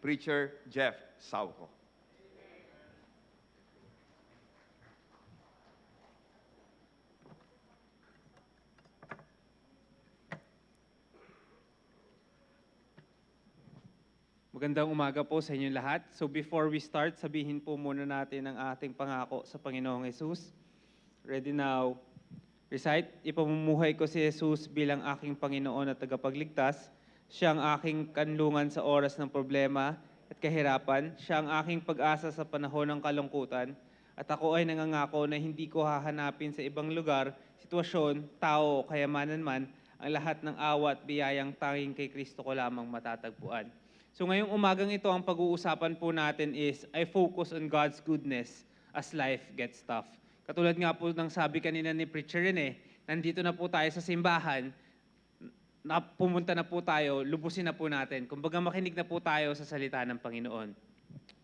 Preacher Jeff Sauco. Magandang umaga po sa inyong lahat. So before we start, sabihin po muna natin ang ating pangako sa Panginoong Jesus. Ready now. Recite, ipamumuhay ko si Jesus bilang aking Panginoon at tagapagligtas. Siya ang aking kanlungan sa oras ng problema at kahirapan. Siya ang aking pag-asa sa panahon ng kalungkutan. At ako ay nangangako na hindi ko hahanapin sa ibang lugar, sitwasyon, tao, kayamanan man, ang lahat ng awa at biyayang tanging kay Kristo ko lamang matatagpuan. So ngayong umagang ito, ang pag-uusapan po natin is, I focus on God's goodness as life gets tough. Katulad nga po ng sabi kanina ni Preacher Rene, nandito na po tayo sa simbahan, pumunta na po tayo, lubusin na po natin. Kumbaga makinig na po tayo sa salita ng Panginoon.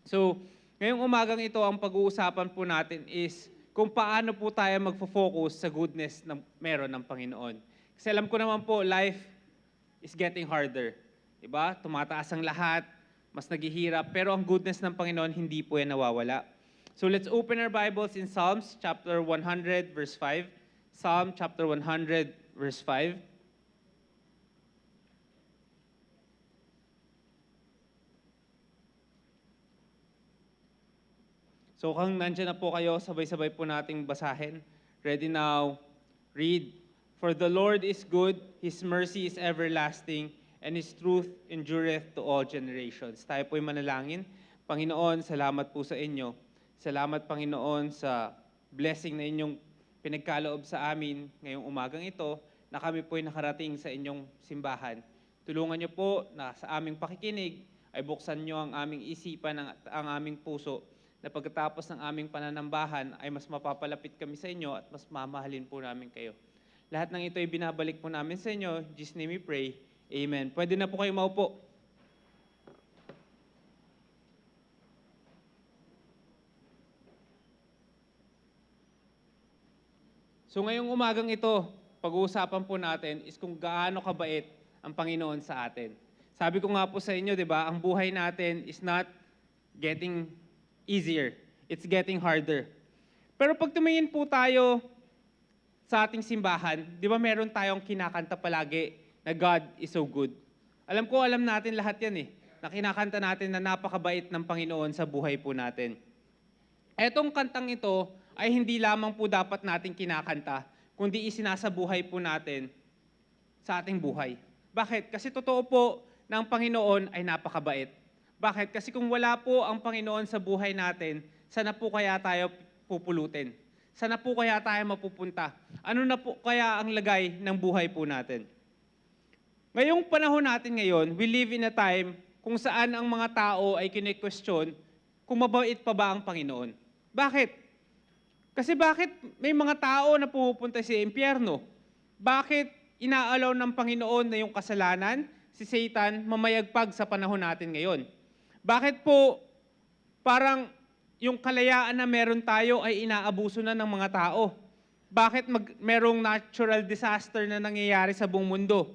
So, ngayong umagang ito, ang pag-uusapan po natin is kung paano po tayo magfo-focus sa goodness na meron ng Panginoon. Kasi alam ko naman po, life is getting harder. Diba? Tumataas ang lahat, mas naghihirap, pero ang goodness ng Panginoon, hindi po yan nawawala. So let's open our Bibles in Psalms chapter 100, verse 5. Psalm chapter 100, verse 5. So kung nandiyan na po kayo, sabay-sabay po nating basahin. Ready now, read. For the Lord is good, His mercy is everlasting, and His truth endureth to all generations. Tayo po'y manalangin. Panginoon, salamat po sa inyo. Salamat, Panginoon, sa blessing na inyong pinagkaloob sa amin ngayong umagang ito, na kami po'y nakarating sa inyong simbahan. Tulungan niyo po na sa aming pakikinig ay buksan niyo ang aming isipan, ang aming puso, na pagkatapos ng aming pananambahan ay mas mapapalapit kami sa inyo at mas mamahalin po namin kayo. Lahat ng ito ay binabalik po namin sa inyo. In Jesus' name we pray. Amen. Pwede na po kayo maupo. So ngayong umagang ito, pag-uusapan po natin is kung gaano kabait ang Panginoon sa atin. Sabi ko nga po sa inyo, di ba, ang buhay natin is not getting easier. It's getting harder. Pero pag tumingin po tayo sa ating simbahan, di ba meron tayong kinakanta palagi na God is so good. Alam natin lahat yan eh. Na kinakanta natin na napakabait ng Panginoon sa buhay po natin. Etong kantang ito ay hindi lamang po dapat natin kinakanta, kundi isinasabuhay po natin sa ating buhay. Bakit? Kasi totoo po na ang Panginoon ay napakabait. Bakit? Kasi kung wala po ang Panginoon sa buhay natin, sana po kaya tayo pupulutin? Sana po kaya tayo mapupunta? Ano na po kaya ang lagay ng buhay po natin? Ngayong panahon natin ngayon, we live in a time kung saan ang mga tao ay kine-question kung mabait pa ba ang Panginoon. Bakit? Kasi bakit may mga tao na pumupunta sa impyerno? Bakit inaalaw ng Panginoon na yung kasalanan, si Satan, mamayagpag sa panahon natin ngayon? Bakit po parang yung kalayaan na meron tayo ay inaabuso na ng mga tao? Bakit merong natural disaster na nangyayari sa buong mundo?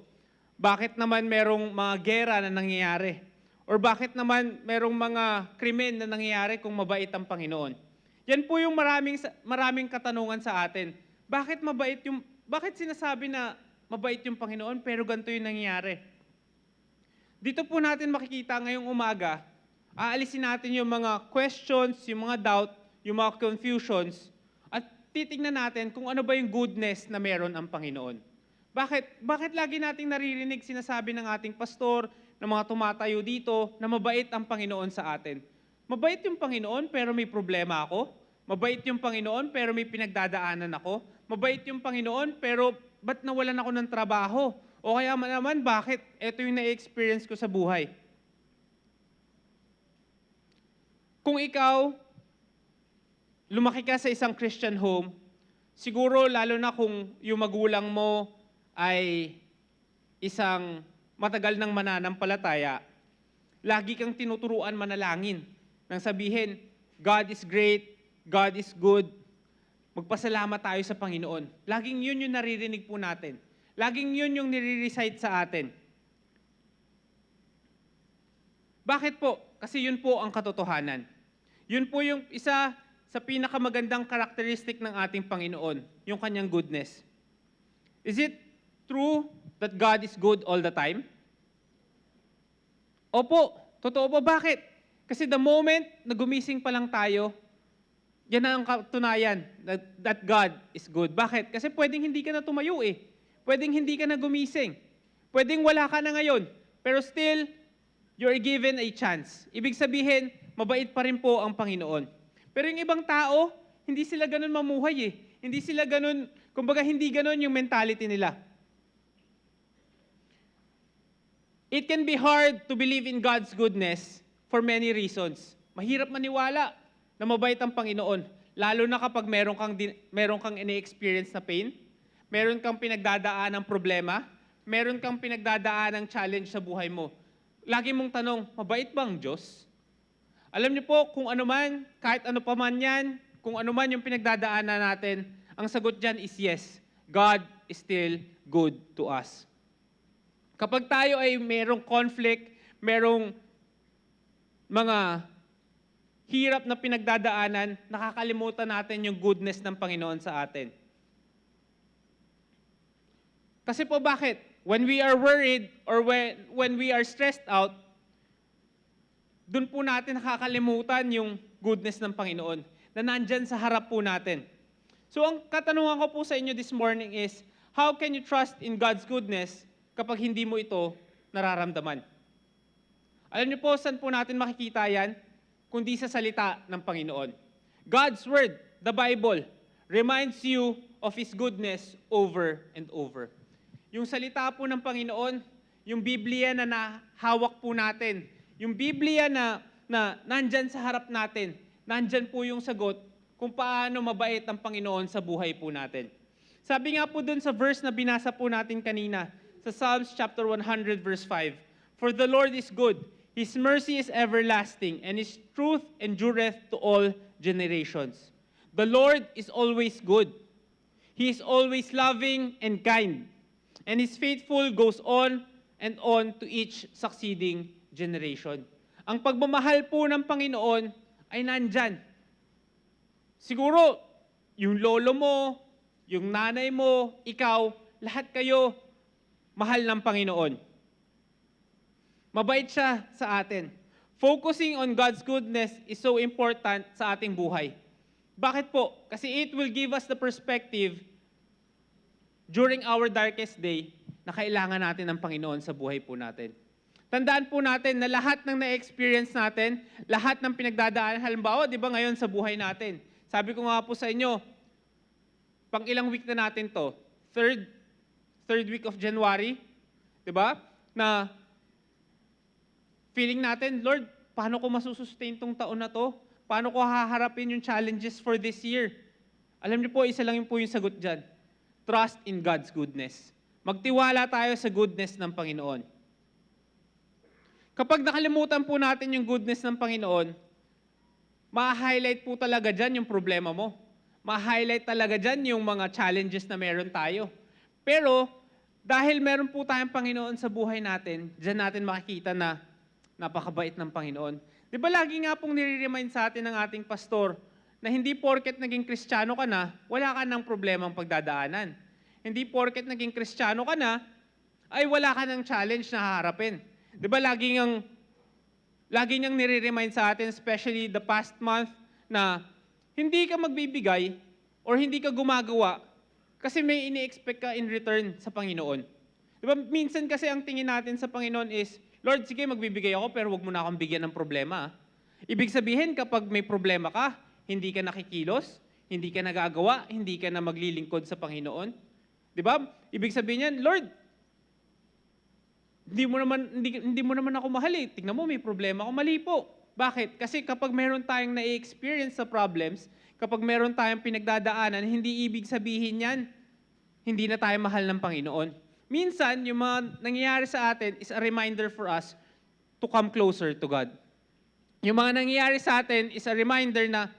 Bakit naman merong mga gera na nangyayari? Or bakit naman merong mga krimen na nangyayari kung mabait ang Panginoon? Yan po yung maraming katanungan sa atin. Bakit sinasabi na mabait yung Panginoon pero ganito yung nangyayari? Dito po natin makikita ngayong umaga, aalisin natin yung mga questions, yung mga doubt, yung mga confusions, at titingnan natin kung ano ba yung goodness na meron ang Panginoon. Bakit lagi nating naririnig sinasabi ng ating pastor, ng mga tumatayo dito, na mabait ang Panginoon sa atin? Mabait yung Panginoon pero may problema ako? Mabait yung Panginoon pero may pinagdadaanan ako? Mabait yung Panginoon pero ba't nawalan ako ng trabaho? O kaya naman bakit ito yung na-experience ko sa buhay? Kung ikaw, lumaki ka sa isang Christian home, siguro lalo na kung yung magulang mo ay isang matagal ng mananampalataya, lagi kang tinuturuan manalangin nang sabihin, God is great, God is good, magpasalamat tayo sa Panginoon. Laging yun yung naririnig po natin. Laging yun yung nire-recite sa atin. Bakit po? Kasi yun po ang katotohanan. Yun po yung isa sa pinakamagandang karakteristik ng ating Panginoon, yung kanyang goodness. Is it true that God is good all the time? Opo, totoo po. Bakit? Kasi the moment na gumising pa lang tayo, yan ang katunayan that God is good. Bakit? Kasi pwedeng hindi ka na tumayo eh. Pwedeng hindi ka na gumising. Pwedeng wala ka na ngayon. Pero still, you're given a chance. Ibig sabihin, mabait pa rin po ang Panginoon. Pero yung ibang tao, hindi sila ganun mamuhay eh. Hindi sila ganun, kumbaga hindi ganun yung mentality nila. It can be hard to believe in God's goodness for many reasons. Mahirap maniwala na mabait ang Panginoon. Lalo na kapag meron kang ini-experience na pain, meron kang pinagdadaan ng problema, meron kang pinagdadaan ng challenge sa buhay mo. Lagi mong tanong, mabait ba ang Diyos? Alam niyo po, kung ano man, kahit ano pa man yan, kung ano man yung pinagdadaanan natin, ang sagot dyan is yes. God is still good to us. Kapag tayo ay merong conflict, merong mga hirap na pinagdadaanan, nakakalimutan natin yung goodness ng Panginoon sa atin. Kasi po bakit? When we are worried or when we are stressed out, doon po natin nakakalimutan yung goodness ng Panginoon na nandyan sa harap po natin. So ang katanungan ko po sa inyo this morning is, how can you trust in God's goodness kapag hindi mo ito nararamdaman? Alam niyo po, saan po natin makikita yan? Kundi sa salita ng Panginoon. God's Word, the Bible, reminds you of His goodness over and over. Yung salita po ng Panginoon, yung Biblia na nahawak po natin, yung Biblia na nandyan sa harap natin, nandyan po yung sagot kung paano mabait ang Panginoon sa buhay po natin. Sabi nga po dun sa verse na binasa po natin kanina, sa Psalms chapter 100 verse 5, "For the Lord is good, His mercy is everlasting, and His truth endureth to all generations." The Lord is always good. He is always loving and kind, and His faithful goes on and on to each succeeding generation. Ang pagmamahal po ng Panginoon ay nandyan. Siguro, yung lolo mo, yung nanay mo, ikaw, lahat kayo, mahal ng Panginoon. Mabait siya sa atin. Focusing on God's goodness is so important sa ating buhay. Bakit po? Kasi it will give us the perspective during our darkest day na kailangan natin ng Panginoon sa buhay po natin. Tandaan po natin na lahat ng na-experience natin, lahat ng pinagdadaan, halimbawa, di ba ngayon sa buhay natin, sabi ko nga po sa inyo, pang ilang week na natin to, third week of January, di ba? Na feeling natin, Lord, paano ko masusustain tong taon na to? Paano ko haharapin yung challenges for this year? Alam niyo po, isa lang yung sagot dyan. Trust in God's goodness. Magtiwala tayo sa goodness ng Panginoon. Kapag nakalimutan po natin yung goodness ng Panginoon, ma-highlight po talaga dyan yung problema mo. Ma-highlight talaga dyan yung mga challenges na meron tayo. Pero, dahil meron po tayong Panginoon sa buhay natin, dyan natin makikita na napakabait ng Panginoon. Di ba lagi nga pong nire-remind sa atin ng ating pastor na hindi porket naging Kristiyano ka na, wala ka ng problemang pagdadaanan. Hindi porket naging Kristiyano ka na, ay wala ka ng challenge na haharapin. Di ba lagi niyang nire-remind sa atin, especially the past month, na hindi ka magbibigay or hindi ka gumagawa kasi may ini-expect ka in return sa Panginoon. Di ba minsan kasi ang tingin natin sa Panginoon is, Lord, sige magbibigay ako pero wag mo na akong bigyan ng problema. Ibig sabihin kapag may problema ka, hindi ka nakikilos, hindi ka nagagawa, hindi ka na maglilingkod sa Panginoon. Di ba? Ibig sabihin niyan, Lord, hindi mo naman ako mahal eh. Tingnan mo, may problema ako. Mali po. Bakit? Kasi kapag meron tayong na-experience sa problems, kapag meron tayong pinagdadaanan, hindi ibig sabihin yan, hindi na tayo mahal ng Panginoon. Minsan, yung mga nangyayari sa atin is a reminder for us to come closer to God. Yung mga nangyayari sa atin is a reminder na,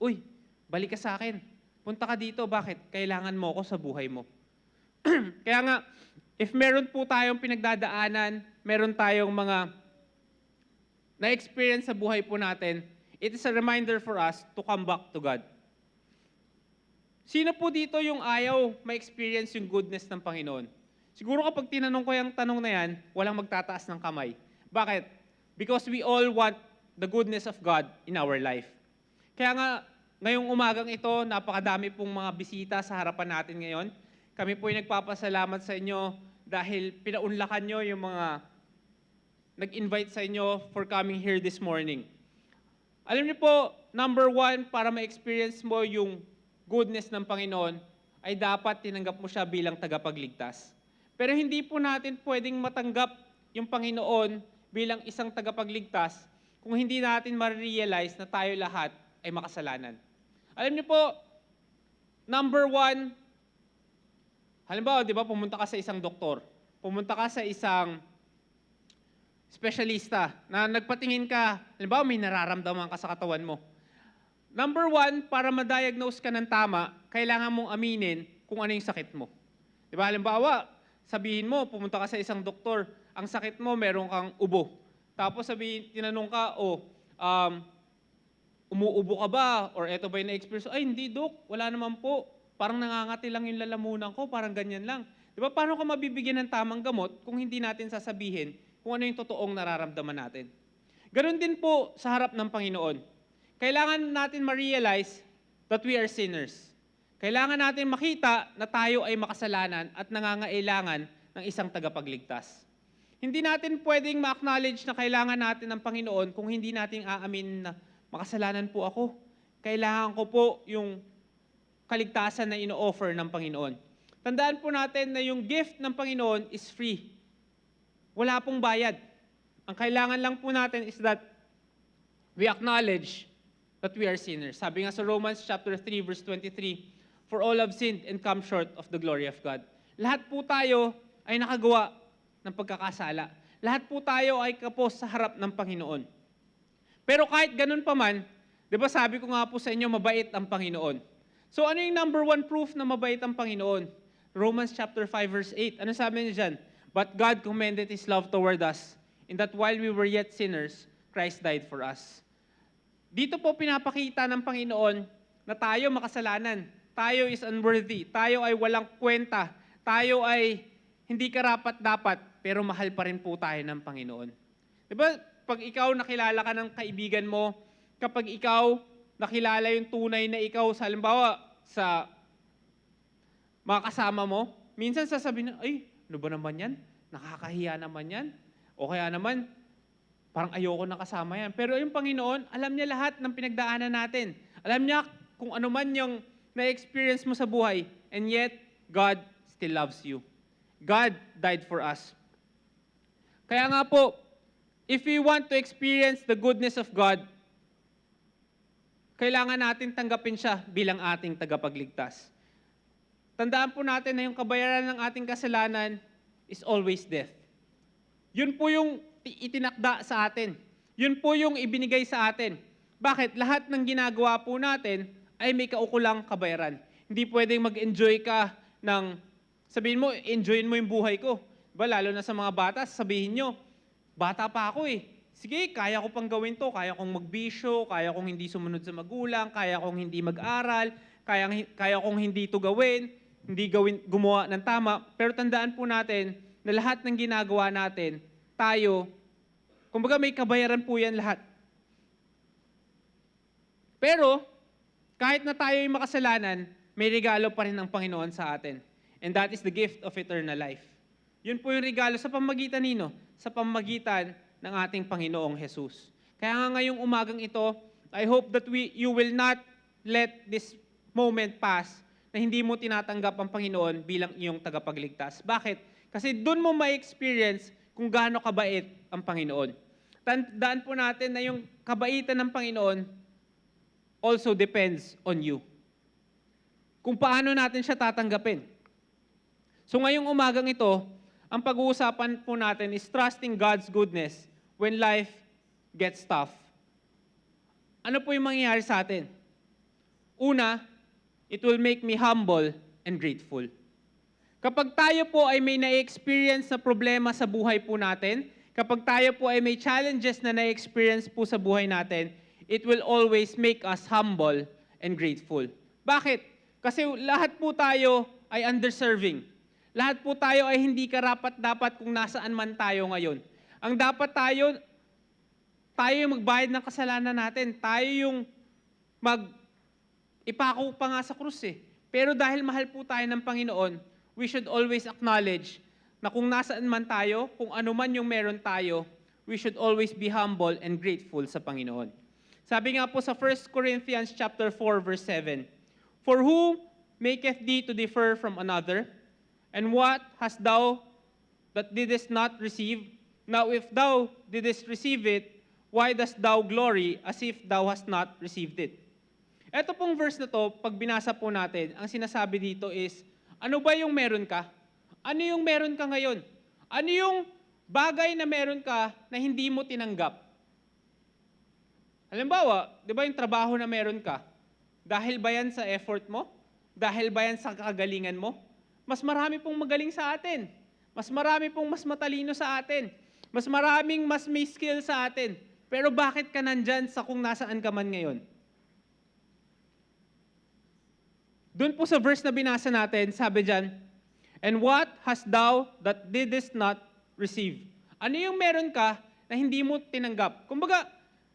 uy, balik ka sa akin. Punta ka dito. Bakit? Kailangan mo ako sa buhay mo. Kaya nga, if meron po tayong pinagdadaanan, meron tayong mga na-experience sa buhay po natin, it is a reminder for us to come back to God. Sino po dito yung ayaw ma-experience yung goodness ng Panginoon? Siguro kapag tinanong ko yung tanong na yan, walang magtataas ng kamay. Bakit? Because we all want the goodness of God in our life. Kaya nga, ngayong umagang ito, napakadami pong mga bisita sa harapan natin ngayon. Kami po ay nagpapasalamat sa inyo dahil pinaunlakan nyo yung mga nag-invite sa inyo for coming here this morning. Alam niyo po, number one, para ma-experience mo yung goodness ng Panginoon, ay dapat tinanggap mo siya bilang tagapagligtas. Pero hindi po natin pwedeng matanggap yung Panginoon bilang isang tagapagligtas kung hindi natin ma-realize na tayo lahat ay makasalanan. Alam niyo po, number one, halimbawa, di ba, pumunta ka sa isang doktor, pumunta ka sa isang specialista na nagpatingin ka, halimbawa, may nararamdaman ka sa katawan mo. Number one, para ma-diagnose ka ng tama, kailangan mong aminin kung ano yung sakit mo. Di ba, halimbawa, sabihin mo, pumunta ka sa isang doktor, ang sakit mo, meron kang ubo. Tapos tinanong ka, umuubo ka ba? Or eto ba yung na-experience? Ay, hindi, Dok. Wala naman po. Parang nangangati lang yung lalamunan ko. Parang ganyan lang. Di ba? Paano ka mabibigyan ng tamang gamot kung hindi natin sasabihin kung ano yung totoong nararamdaman natin? Ganon din po sa harap ng Panginoon. Kailangan natin ma-realize that we are sinners. Kailangan natin makita na tayo ay makasalanan at nangangailangan ng isang tagapagligtas. Hindi natin pwedeng ma-acknowledge na kailangan natin ng Panginoon kung hindi natin aamin na makasalanan po ako. Kailangan ko po yung kaligtasan na ino-offer ng Panginoon. Tandaan po natin na yung gift ng Panginoon is free. Wala pong bayad. Ang kailangan lang po natin is that we acknowledge that we are sinners. Sabi nga sa Romans chapter 3 verse 23, "For all have sinned and come short of the glory of God." Lahat po tayo ay nakagawa ng pagkakasala. Lahat po tayo ay kapos sa harap ng Panginoon. Pero kahit ganun pa man, di ba sabi ko nga po sa inyo, mabait ang Panginoon. So ano yung number one proof na mabait ang Panginoon? Romans chapter 5 verse 8. Ano sabi niya dyan? "But God commended His love toward us, in that while we were yet sinners, Christ died for us." Dito po pinapakita ng Panginoon na tayo makasalanan. Tayo is unworthy. Tayo ay walang kwenta. Tayo ay hindi karapat-dapat, pero mahal pa rin po tayo ng Panginoon. Di ba, pag ikaw nakilala ka ng kaibigan mo, kapag ikaw nakilala yung tunay na ikaw, sa halimbawa, sa mga kasama mo, minsan sasabihin na, ay, ano ba naman yan? Nakakahiya naman yan. O kaya naman, parang ayoko na kasama yan. Pero yung Panginoon, alam niya lahat ng pinagdaanan natin. Alam niya kung ano man yung na-experience mo sa buhay. And yet, God still loves you. God died for us. Kaya nga po, if we want to experience the goodness of God, kailangan natin tanggapin siya bilang ating tagapagligtas. Tandaan po natin na yung kabayaran ng ating kasalanan is always death. Yun po yung itinakda sa atin. Yun po yung ibinigay sa atin. Bakit? Lahat ng ginagawa po natin ay may kaukulang kabayaran. Hindi pwedeng mag-enjoy ka ng, sabihin mo, enjoyin mo yung buhay ko. Diba? Lalo na sa mga bata, sabihin nyo, bata pa ako eh. Sige, kaya ko pang gawin to. Kaya kong magbisyo, kaya kong hindi sumunod sa magulang, kaya kong hindi mag-aral, kaya kong hindi to gawin, gumawa ng tama. Pero tandaan po natin na lahat ng ginagawa natin, tayo, kumbaga may kabayaran po yan lahat. Pero, kahit na tayo ay makasalanan, may regalo pa rin ng Panginoon sa atin. And that is the gift of eternal life. Yun po yung regalo sa pamamagitan nino, sa pamamagitan ng ating Panginoong Jesus. Kaya nga ngayong umagang ito, I hope that you will not let this moment pass na hindi mo tinatanggap ang Panginoon bilang iyong tagapagligtas. Bakit? Kasi doon mo ma-experience kung gaano kabait ang Panginoon. Tandaan po natin na yung kabaitan ng Panginoon also depends on you. Kung paano natin siya tatanggapin. So ngayong umagang ito, ang pag-uusapan po natin is trusting God's goodness when life gets tough. Ano po yung mangyayari sa atin? Una, it will make me humble and grateful. Kapag tayo po ay may na-experience na problema sa buhay po natin, Kapag tayo po ay may challenges na na-experience po sa buhay natin, it will always make us humble and grateful. Bakit? Kasi lahat po tayo ay underserving. Lahat po tayo ay hindi karapat-dapat kung nasaan man tayo ngayon. Ang dapat tayo yung magbayad ng kasalanan natin. Tayo yung ipako pa nga sa krus eh. Pero dahil mahal po tayo ng Panginoon, we should always acknowledge na kung nasaan man tayo, kung ano man yung meron tayo, we should always be humble and grateful sa Panginoon. Sabi nga po sa 1 Corinthians chapter 4 verse 7, "For who maketh thee to differ from another? And what hast thou that didst not receive? Now if thou didst receive it, why dost thou glory as if thou hast not received it?" Ito pong verse na to, pag binasa po natin, ang sinasabi dito is, ano ba yung meron ka? Ano yung meron ka ngayon? Ano yung bagay na meron ka na hindi mo tinanggap? Halimbawa, di ba yung trabaho na meron ka? Dahil ba yan sa effort mo? Dahil ba yan sa kagalingan mo? Mas marami pong magaling sa atin. Mas marami pong mas matalino sa atin. Mas maraming mas may skill sa atin. Pero bakit ka nandyan sa kung nasaan ka man ngayon? Doon po sa verse na binasa natin, sabi dyan, "And what hast thou that didst not receive?" Ano yung meron ka na hindi mo tinanggap? Kumbaga,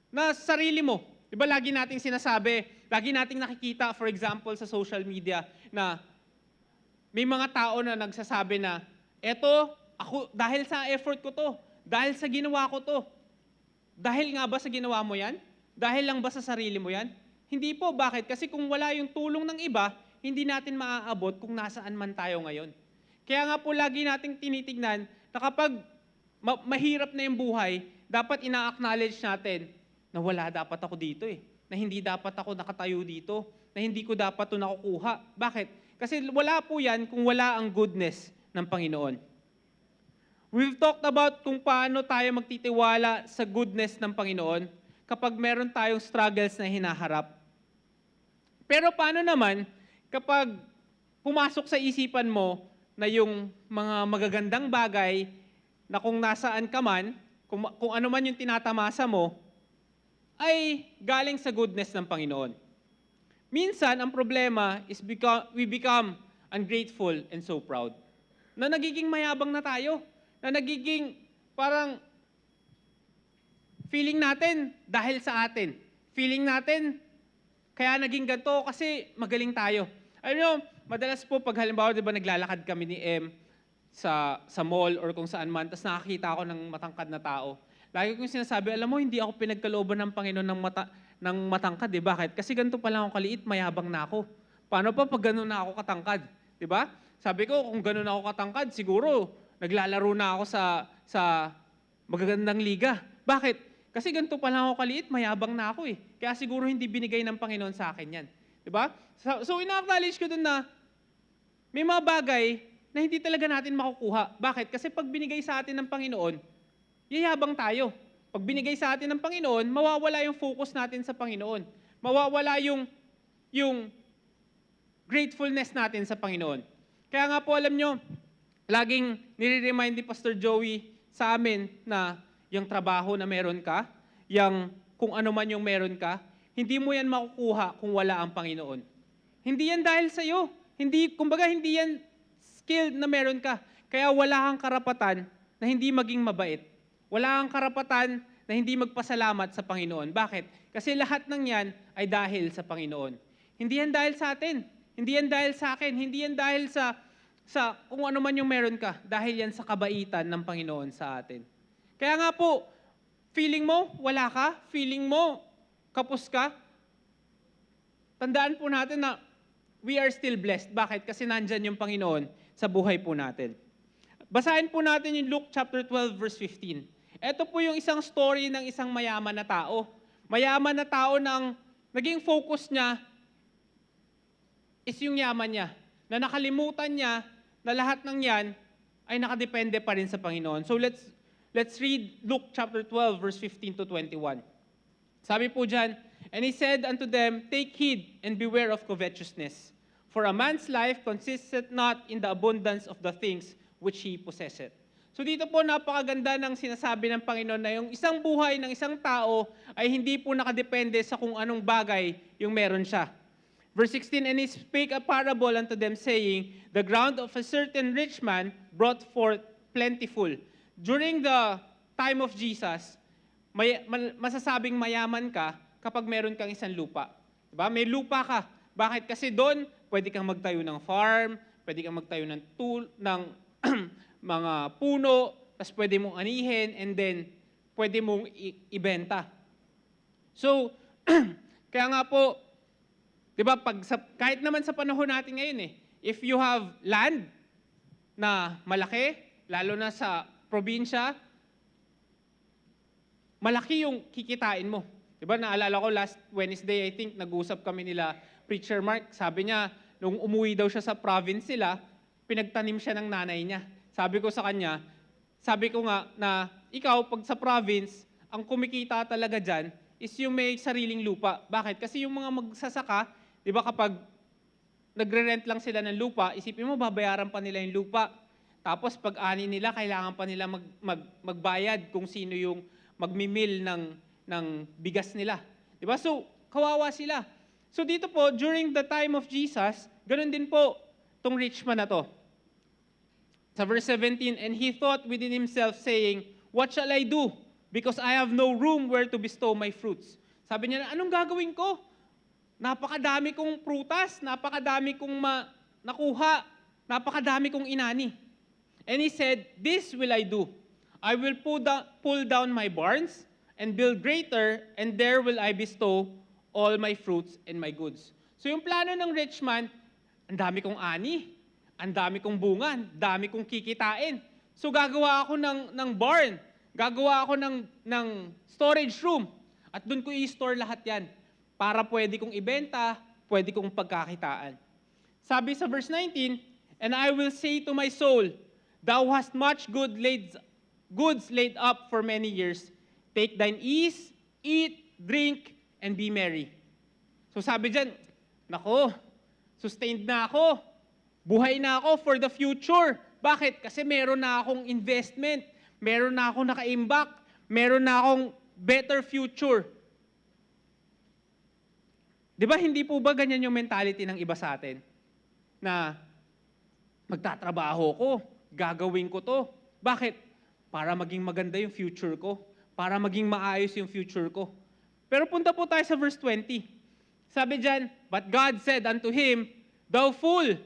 na sarili mo. Diba lagi nating sinasabi, lagi nating nakikita, for example, sa social media, na may mga tao na nagsasabi na, eto, ako, dahil sa effort ko to, dahil sa ginawa ko to. Dahil nga ba sa ginawa mo yan? Dahil lang ba sa sarili mo yan? Hindi po. Bakit? Kasi kung wala yung tulong ng iba, hindi natin maaabot kung nasaan man tayo ngayon. Kaya nga po lagi nating tinitignan na kapag mahirap na yung buhay, dapat ina-acknowledge natin na wala dapat ako dito eh. Na hindi dapat ako nakatayo dito. Na hindi ko dapat ito nakukuha. Bakit? Kasi wala po yan kung wala ang goodness ng Panginoon. We've talked about kung paano tayo magtitiwala sa goodness ng Panginoon kapag meron tayong struggles na hinaharap. Pero paano naman kapag pumasok sa isipan mo na yung mga magagandang bagay na kung nasaan ka man, kung ano man yung tinatamasa mo, ay galing sa goodness ng Panginoon. Minsan, ang problema is we become ungrateful and so proud. Na nagiging mayabang na tayo. Na nagiging parang feeling natin dahil sa atin. Feeling natin kaya naging ganito kasi magaling tayo. Alam nyo, madalas po pag halimbawa, di ba naglalakad kami ni M sa mall or kung saan man, tapos nakakita ako ng matangkad na tao. Lagi kong sinasabi, alam mo, hindi ako pinagkalooban ng Panginoon ng matangkad. Eh. Bakit? Kasi ganito pa lang ako kaliit, mayabang na ako. Paano pa pag gano'n na ako katangkad? Di ba? Sabi ko, kung gano'n ako katangkad, siguro naglalaro na ako sa magagandang liga. Bakit? Kasi ganito pa lang ako kaliit, mayabang na ako eh. Kaya siguro hindi binigay ng Panginoon sa akin yan. Diba? So ina-acknowledge ko dun na may mga bagay na hindi talaga natin makukuha. Bakit? Kasi pag binigay sa atin ng Panginoon, yayabang tayo. Pag binigay sa atin ng Panginoon, mawawala yung focus natin sa Panginoon. Mawawala yung gratefulness natin sa Panginoon. Kaya nga po alam nyo, laging nire-remind ni Pastor Joey sa amin na yung trabaho na meron ka, yung kung ano man yung meron ka, hindi mo yan makukuha kung wala ang Panginoon. Hindi yan dahil sa'yo. Kumbaga hindi yan skill na meron ka. Kaya wala kang karapatan na hindi maging mabait. Wala kang karapatan na hindi magpasalamat sa Panginoon. Bakit? Kasi lahat ng yan ay dahil sa Panginoon. Hindi yan dahil sa atin. Hindi yan dahil sa akin. Hindi yan dahil sa kung ano man yung meron ka. Dahil yan sa kabaitan ng Panginoon sa atin. Kaya nga po, feeling mo wala ka, feeling mo kapos ka, tandaan po natin na we are still blessed. Bakit? Kasi nandyan yung Panginoon sa buhay po natin. Basahin po natin yung Luke chapter 12 verse 15. Ito po yung isang story ng isang mayaman na tao. Mayaman na tao nang naging focus niya is yung yaman niya. Na nakalimutan niya na lahat ng yan ay nakadepende pa rin sa Panginoon. So let's read Luke chapter 12, verse 15 to 21. Sabi po dyan, "And he said unto them, Take heed and beware of covetousness. For a man's life consisteth not in the abundance of the things which he possesseth." So dito po napakaganda ng sinasabi ng Panginoon na yung isang buhay ng isang tao ay hindi po nakadepende sa kung anong bagay yung meron siya. Verse 16, and he spake a parable unto them, saying, the ground of a certain rich man brought forth plentiful. During the time of Jesus, masasabing mayaman ka kapag meron kang isang lupa. Diba? May lupa ka. Bakit? Kasi doon, pwede kang magtayo ng farm, pwede kang magtayo ng mga puno, tapos pwede mong anihin, and then pwede mong ibenta. So, kaya nga po, di ba, kahit naman sa panahon natin ngayon if you have land na malaki, lalo na sa probinsya, malaki yung kikitain mo. Di ba, naalala ko last Wednesday, I think, nag-usap kami nila, Preacher Mark, sabi niya, nung umuwi daw siya sa province nila, pinagtanim siya ng nanay niya. Sabi ko sa kanya, sabi ko nga na ikaw, pag sa province, ang kumikita talaga dyan is yung may sariling lupa. Bakit? Kasi yung mga magsasaka, di ba kapag nagre-rent lang sila ng lupa, isipin mo, babayaran pa nila yung lupa. Tapos pag ani nila, kailangan pa nila magbayad kung sino yung magmimil ng bigas nila. Di ba? So, kawawa sila. So dito po, during the time of Jesus, ganun din po itong rich man na to. Sa verse 17, and he thought within himself, saying, what shall I do? Because I have no room where to bestow my fruits. Sabi niya, anong gagawin ko? Napakadami kong prutas, napakadami kong nakuha, napakadami kong inani. And he said, this will I do. I will pull down my barns and build greater, and there will I bestow all my fruits and my goods. So yung plano ng rich man, ang dami kong ani, ang dami kong bunga, ang dami kong kikitain. So gagawa ako ng barn, gagawa ako ng storage room, at doon ko i-store lahat yan para pwede kong ibenta, pwede kong pagkakitaan. Sabi sa verse 19, and I will say to my soul, thou hast much goods laid up for many years. Take thine ease, eat, drink, and be merry. So sabi dyan, nako, sustained na ako, buhay na ako for the future. Bakit? Kasi meron na akong investment, meron na akong naka-imbak, meron na akong better future. Di ba, hindi po ba ganyan yung mentality ng iba sa atin? Na magtatrabaho ko, gagawin ko to. Bakit? Para maging maganda yung future ko, para maging maayos yung future ko. Pero punta po tayo sa verse 20. Sabi dyan, but God said unto him, thou fool,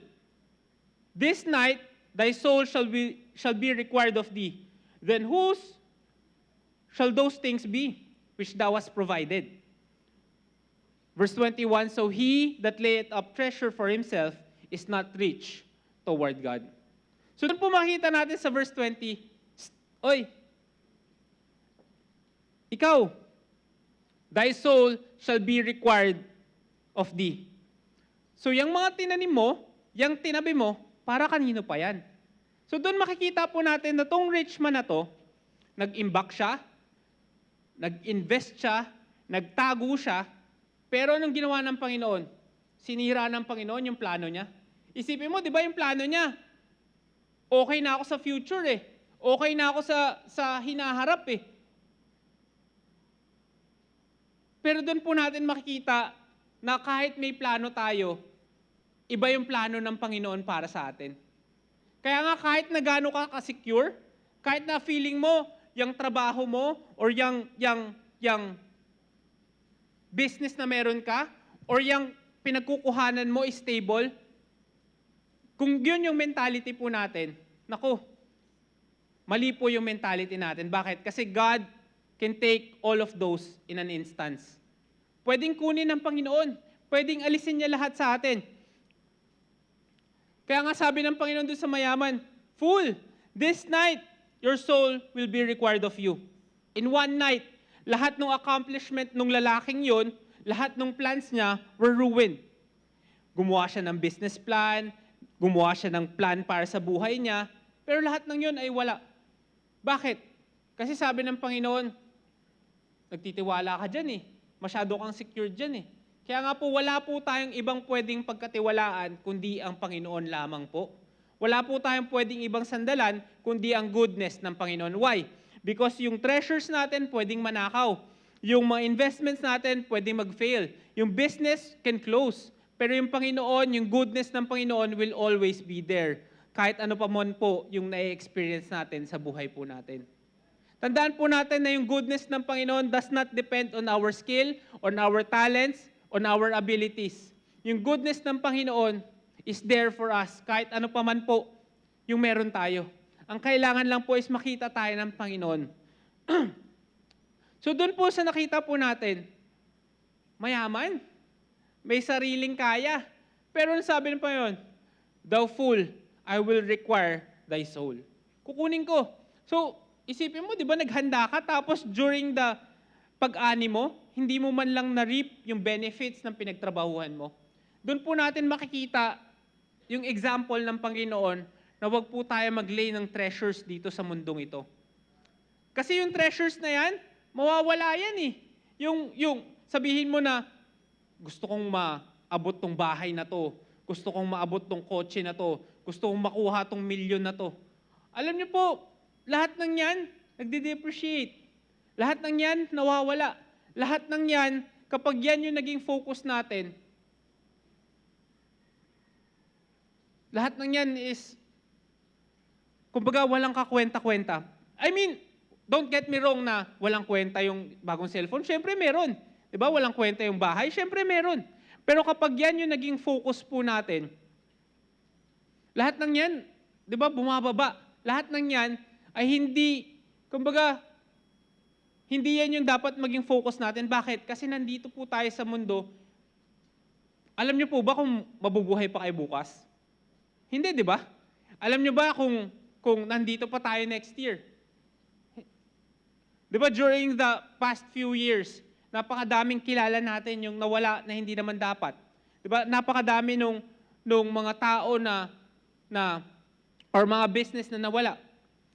this night thy soul shall be required of thee. Then whose shall those things be which thou hast provided? Verse 21, so he that layeth up treasure for himself is not rich toward God. So doon po makita natin sa verse 20, oy, ikaw, thy soul shall be required of thee. So yung mga tinanim mo, yung tinabi mo, para kanino pa yan? So doon makikita po natin na tong rich man na to, nag-imbak siya, nag-invest siya, nagtago siya, pero anong ginawa ng Panginoon? Sinira ng Panginoon yung plano niya. Isipin mo, di ba yung plano niya? Okay na ako sa future eh. Okay na ako sa hinaharap eh. Pero doon po natin makikita na kahit may plano tayo, iba yung plano ng Panginoon para sa atin. Kaya nga kahit na gaano ka ka-secure, kahit na feeling mo, yung trabaho mo, or yung business na meron ka, or yung pinagkukuhanan mo is stable, kung yun yung mentality po natin, naku, mali po yung mentality natin. Bakit? Kasi God can take all of those in an instance. Pwedeng kunin ng Panginoon. Pwedeng alisin niya lahat sa atin. Kaya nga sabi ng Panginoon doon sa mayaman, fool, this night, your soul will be required of you. In one night, lahat ng accomplishment ng lalaking yon, lahat ng plans niya were ruined. Gumawa siya ng business plan, gumawa siya ng plan para sa buhay niya, pero lahat ng yon ay wala. Bakit? Kasi sabi ng Panginoon, nagtitiwala ka dyan eh. Masyado kang secure dyan eh. Kaya nga po, wala po tayong ibang pwedeng pagkatiwalaan kundi ang Panginoon lamang po. Wala po tayong pwedeng ibang sandalan kundi ang goodness ng Panginoon. Why? Because yung treasures natin pwedeng manakaw. Yung mga investments natin pwedeng mag-fail. Yung business can close. Pero yung Panginoon, yung goodness ng Panginoon will always be there. Kahit ano pa man po yung na-experience natin sa buhay po natin. Tandaan po natin na yung goodness ng Panginoon does not depend on our skill, on our talents, on our abilities. Yung goodness ng Panginoon is there for us kahit ano pa man po yung meron tayo. Ang kailangan lang po is makita tayo ng Panginoon. So doon po sa nakita po natin, mayaman, may sariling kaya. Pero ang sabi ng Panginoon, thou fool, I will require thy soul. Kukunin ko. So, isipin mo, di ba, naghanda ka, tapos during the pag-ani mo, hindi mo man lang na-reap yung benefits ng pinagtrabahuhan mo. Doon po natin makikita yung example ng Panginoon na wag po tayo mag-lay ng treasures dito sa mundong ito. Kasi yung treasures na yan, mawawala yan eh. Yung sabihin mo na, gusto kong maabot tong bahay na to, gusto kong maabot tong kotse na to, gusto kong makuha tong milyon na to. Alam niyo po, lahat ng yan, nagde-depreciate. Lahat ng yan, nawawala. Lahat ng yan, kapag yan yung naging focus natin, lahat ng yan is, kumbaga, walang kakwenta-kwenta. I mean, don't get me wrong na walang kwenta yung bagong cellphone. Siyempre meron. Diba? Walang kwenta yung bahay. Siyempre meron. Pero kapag yan yung naging focus po natin, lahat ng yan, diba, bumababa. Lahat ng yan ay hindi, kumbaga, hindi yan yung dapat maging focus natin. Bakit? Kasi nandito po tayo sa mundo. Alam niyo po ba kung mabubuhay pa kayo bukas? Hindi, di ba? Alam niyo ba kung nandito pa tayo next year? Di ba during the past few years, napakadaming kilala natin yung nawala na hindi naman dapat. Di ba? Napakadami nung mga tao na or mga business na nawala.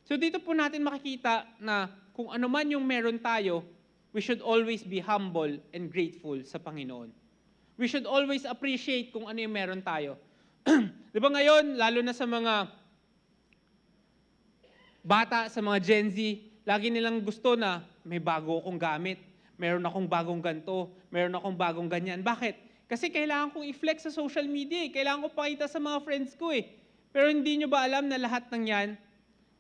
So dito po natin makikita na kung ano man yung meron tayo, we should always be humble and grateful sa Panginoon. We should always appreciate kung ano yung meron tayo. Di ba ngayon, lalo na sa mga bata, sa mga Gen Z, lagi nilang gusto na may bago akong gamit, meron akong bagong ganto, meron akong bagong ganyan. Bakit? Kasi kailangan kong i-flex sa social media eh. Kailangan ko pakita sa mga friends ko eh. Pero hindi nyo ba alam na lahat ng yan,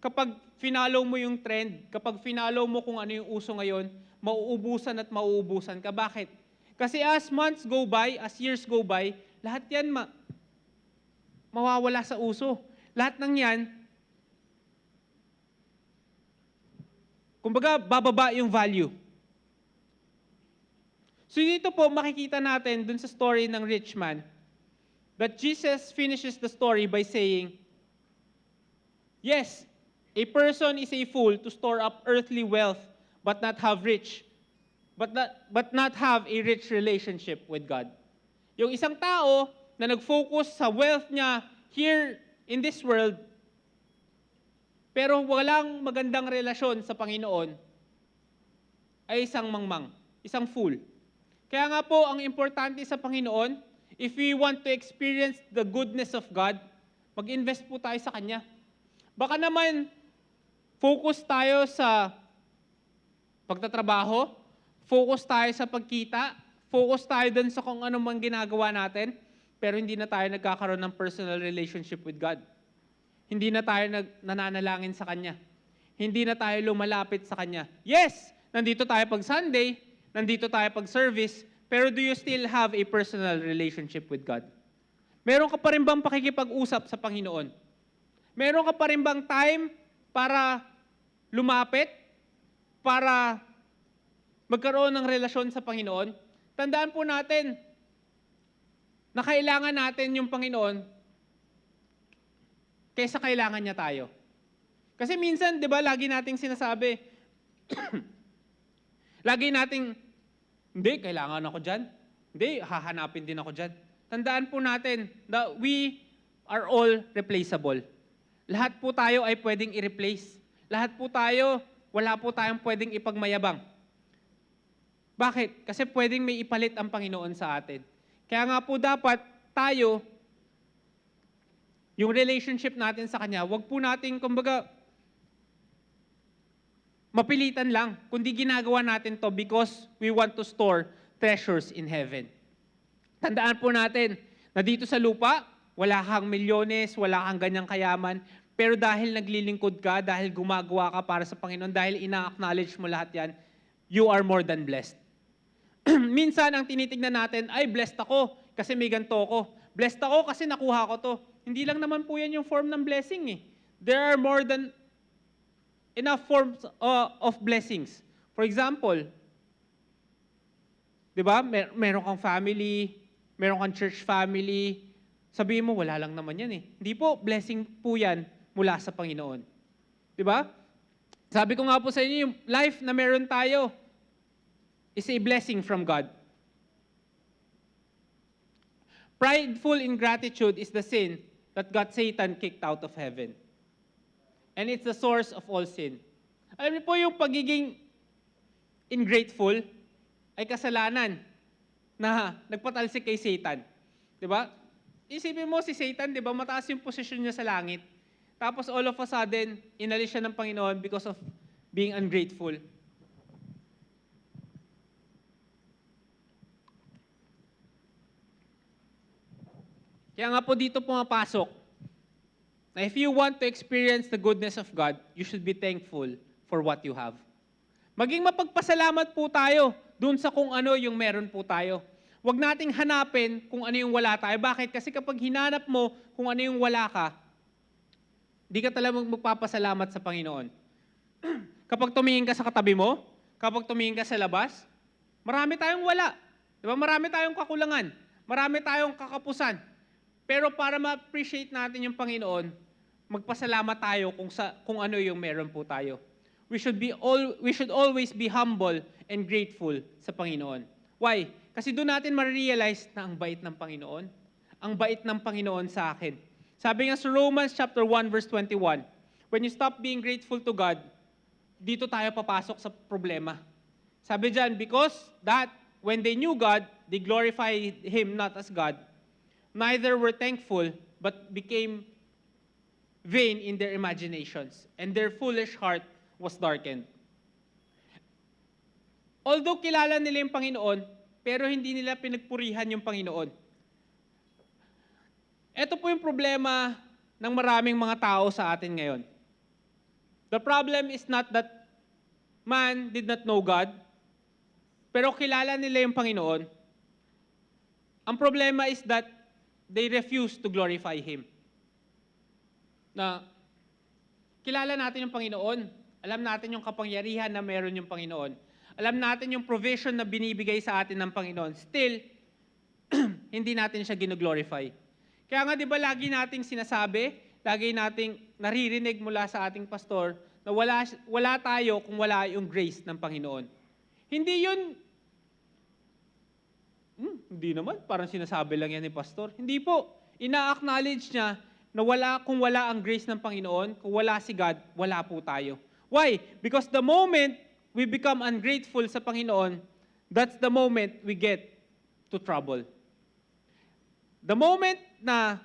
kapag finalo mo yung trend, kapag finalo mo kung ano yung uso ngayon, mauubusan at mauubusan ka. Bakit? Kasi as months go by, as years go by, lahat yan mawawala sa uso. Lahat ng yan, kumbaga, bababa yung value. So dito po, makikita natin dun sa story ng rich man, that Jesus finishes the story by saying, yes, a person is a fool to store up earthly wealth but not have a rich relationship with God. Yung isang tao na nag-focus sa wealth niya here in this world, pero walang magandang relasyon sa Panginoon, ay isang mangmang, isang fool. Kaya nga po, ang importante sa Panginoon, if we want to experience the goodness of God, mag-invest po tayo sa Kanya. Baka naman, focus tayo sa pagtatrabaho, focus tayo sa pagkita, focus tayo dun sa kung ano mang ginagawa natin, pero hindi na tayo nagkakaroon ng personal relationship with God. Hindi na tayo nananalangin sa Kanya. Hindi na tayo lumalapit sa Kanya. Yes, nandito tayo pag Sunday, nandito tayo pag service, pero do you still have a personal relationship with God? Meron ka pa rin bang pakikipag-usap sa Panginoon? Meron ka pa rin bang time para lumapit, para magkaroon ng relasyon sa Panginoon? Tandaan po natin na kailangan natin yung Panginoon kaysa kailangan niya tayo. Kasi minsan, di ba, lagi nating sinasabi, lagi nating, hindi, kailangan ako dyan. Hindi, hahanapin din ako dyan. Tandaan po natin that we are all replaceable. Lahat po tayo ay pwedeng i-replace. Lahat po tayo, wala po tayong pwedeng ipagmayabang. Bakit? Kasi pwedeng may ipalit ang Panginoon sa atin. Kaya nga po dapat tayo yung relationship natin sa Kanya, wag po natin, kumbaga, mapilitan lang, kundi ginagawa natin to because we want to store treasures in heaven. Tandaan po natin na dito sa lupa, wala kang milyones, wala kang ganyang kayaman, pero dahil naglilingkod ka, dahil gumagawa ka para sa Panginoon, dahil ina-acknowledge mo lahat yan, you are more than blessed. Minsan ang tinitignan natin, ay blessed ako kasi may ganito ako. Blessed ako kasi nakuha ko to. Hindi lang naman po yan yung form ng blessing eh. There are more than enough forms of blessings. For example, di ba, meron kang family, meron kang church family, sabihin mo, wala lang naman yan eh. Hindi po, blessing po yan mula sa Panginoon. Di ba? Sabi ko nga po sa inyo, yung life na meron tayo is a blessing from God. Prideful ingratitude is the sin that got Satan kicked out of heaven. And it's the source of all sin. Alam niyo po yung pagiging ingrateful ay kasalanan na nagpatalsik kay Satan. Di ba? Isipin mo si Satan, di ba, mataas yung posisyon niya sa langit. Tapos all of a sudden, inalis siya ng Panginoon because of being ungrateful. Kaya nga po dito pumapasok na if you want to experience the goodness of God, you should be thankful for what you have. Maging mapagpasalamat po tayo dun sa kung ano yung meron po tayo. Huwag nating hanapin kung ano yung wala tayo. Bakit? Kasi kapag hinanap mo kung ano yung wala ka, di ka talagang magpapasalamat sa Panginoon. Kapag tumingin ka sa katabi mo, kapag tumingin ka sa labas, marami tayong wala. Diba? Marami tayong kakulangan. Marami tayong kakapusan. Pero para ma-appreciate natin yung Panginoon, magpasalamat tayo kung ano yung meron po tayo. We should always be humble and grateful sa Panginoon. Why? Kasi doon natin ma-realize na ang bait ng Panginoon. Ang bait ng Panginoon sa akin. Sabi nga sa Romans chapter 1 verse 21, when you stop being grateful to God, dito tayo papasok sa problema. Sabi dyan, because that when they knew God, they glorified Him not as God, neither were thankful, but became vain in their imaginations, and their foolish heart was darkened. Although kilala nila yung Panginoon, pero hindi nila pinagpurihan yung Panginoon. Ito po yung problema ng maraming mga tao sa atin ngayon. The problem is not that man did not know God, pero kilala nila yung Panginoon. Ang problema is that they refuse to glorify Him. Na kilala natin yung Panginoon. Alam natin yung kapangyarihan na meron yung Panginoon. Alam natin yung provision na binibigay sa atin ng Panginoon. Still, hindi natin siya gino-glorify. Kaya nga di ba lagi nating sinasabi, lagi nating naririnig mula sa ating pastor na wala tayo kung wala yung grace ng Panginoon. Hindi yun, hindi naman, parang sinasabi lang yan ni pastor. Hindi po, ina-acknowledge niya na kung wala ang grace ng Panginoon, kung wala si God, wala po tayo. Why? Because the moment we become ungrateful sa Panginoon, that's the moment we get to trouble. The moment na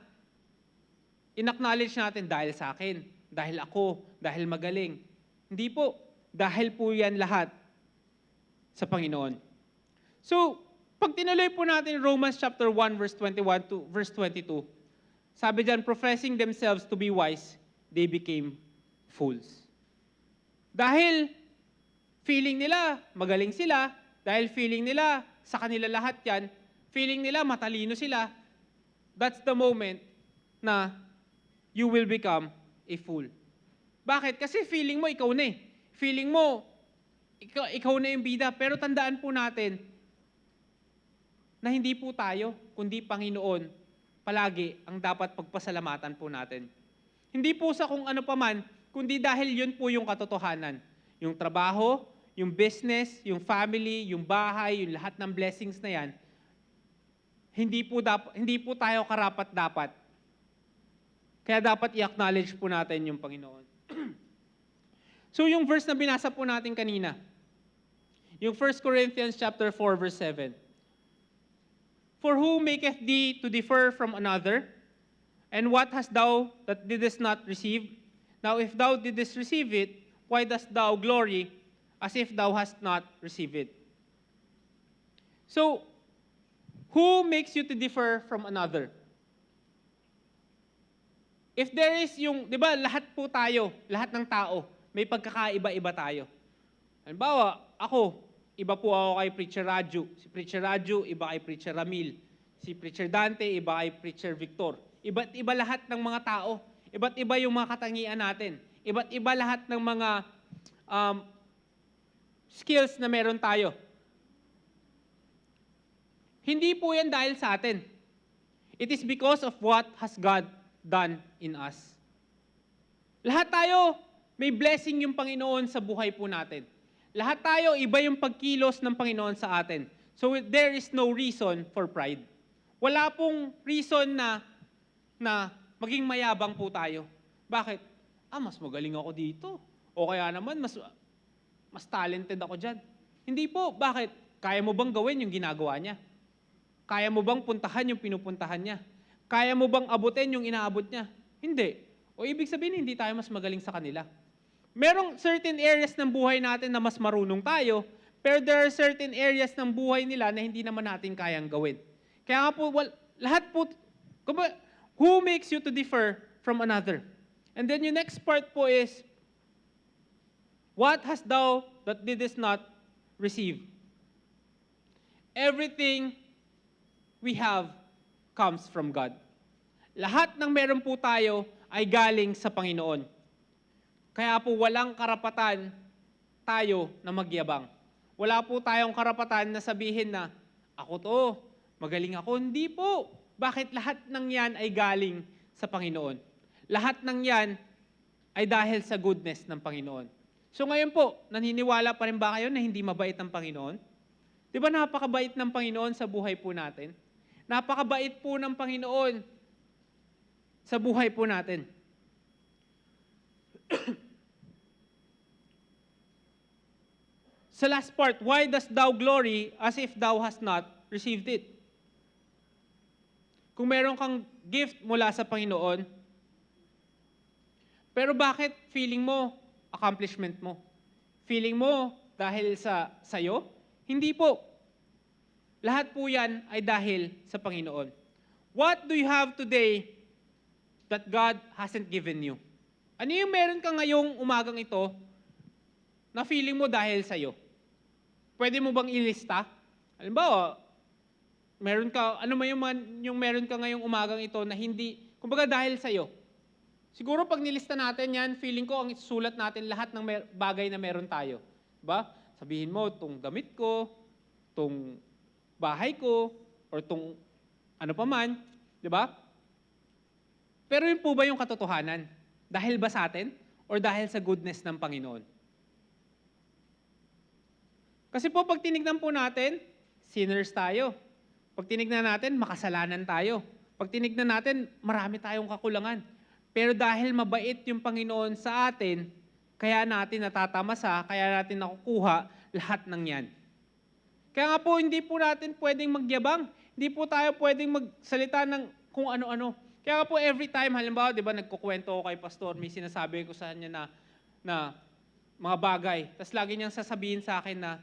in-acknowledge natin dahil sa akin, dahil ako, dahil magaling, hindi po, dahil po yan lahat sa Panginoon. So, pag tinuloy po natin Romans chapter 1 verse 21 to verse 22, sabi diyan, professing themselves to be wise, they became fools. Dahil feeling nila magaling sila, dahil feeling nila sa kanila lahat yan, feeling nila matalino sila, that's the moment na you will become a fool. Bakit? Kasi feeling mo ikaw na eh. Feeling mo ikaw na yung bida. Pero tandaan po natin na hindi po tayo, kundi Panginoon, palagi ang dapat pagpasalamatan po natin. Hindi po sa kung ano paman, kundi dahil yun po yung katotohanan. Yung trabaho, yung business, yung family, yung bahay, yung lahat ng blessings na yan, hindi po tayo karapat-dapat. Kaya dapat i-acknowledge po natin yung Panginoon. So yung verse na binasa po natin kanina, yung 1 Corinthians chapter 4 verse 7. For who maketh thee to differ from another? And what hast thou that didst not receive? Now if thou didst receive it, why dost thou glory as if thou hast not received it? So, who makes you to differ from another? If there is yung, di ba, lahat po tayo, lahat ng tao, may pagkakaiba-iba tayo. Halimbawa, ako, iba po ako kay Preacher Raju. Si Preacher Raju, iba kay Preacher Ramil. Si Preacher Dante, iba kay Preacher Victor. Iba't iba lahat ng mga tao. Iba't iba yung mga katangian natin. Iba't iba lahat ng mga skills na meron tayo. Hindi po yan dahil sa atin. It is because of what has God done in us. Lahat tayo, may blessing yung Panginoon sa buhay po natin. Lahat tayo, iba yung pagkilos ng Panginoon sa atin. So there is no reason for pride. Wala pong reason na maging mayabang po tayo. Bakit? Mas magaling ako dito. O kaya naman, mas talented ako dyan. Hindi po. Bakit? Kaya mo bang gawin yung ginagawa niya? Kaya mo bang puntahan yung pinupuntahan niya? Kaya mo bang abutin yung inaabot niya? Hindi. O ibig sabihin, hindi tayo mas magaling sa kanila. Merong certain areas ng buhay natin na mas marunong tayo, pero there are certain areas ng buhay nila na hindi naman natin kayang gawin. Kaya nga po, lahat po, who makes you to differ from another? And then yung next part po is, what hast thou that didst not receive? Everything we have comes from God. Lahat ng meron po tayo ay galing sa Panginoon. Kaya po walang karapatan tayo na magyabang. Wala po tayong karapatan na sabihin na, ako to, magaling ako. Hindi po. Bakit lahat ng yan ay galing sa Panginoon? Lahat ng yan ay dahil sa goodness ng Panginoon. So ngayon po, naniniwala pa rin ba kayo na hindi mabait ang Panginoon? Di ba napakabait ng Panginoon sa buhay po natin? Napakabait po ng Panginoon sa buhay po natin. Sa last part, why dost thou glory as if thou hast not received it? Kung meron kang gift mula sa Panginoon, pero bakit feeling mo accomplishment mo? Feeling mo dahil sa'yo? Hindi po. Lahat po yan ay dahil sa Panginoon. What do you have today that God hasn't given you? Ano yung meron ka ngayong umagang ito na feeling mo dahil sa'yo? Pwede mo bang ilista? Halimbawa, meron ka, ano man yung meron ka ngayong umagang ito na hindi, kumbaga dahil sa'yo. Siguro pag nilista natin yan, feeling ko ang isusulat natin lahat ng bagay na meron tayo. Diba? Sabihin mo, tong damit ko, tong bahay ko, or tong ano pa man, di ba? Pero yun po ba yung katotohanan? Dahil ba sa atin? Or dahil sa goodness ng Panginoon? Kasi po pag tinignan po natin, sinners tayo. Pag tinignan natin, makasalanan tayo. Pag tinignan natin, marami tayong kakulangan. Pero dahil mabait yung Panginoon sa atin, kaya natin natatamasa, kaya natin nakukuha lahat ng yan. Kaya nga po, hindi po natin pwedeng magyabang. Hindi po tayo pwedeng magsalita ng kung ano-ano. Kaya nga po, every time, halimbawa, di ba, nagkukwento ako kay Pastor, may sinasabi ko sa kanya na mga bagay. Tapos lagi niyang sasabihin sa akin na,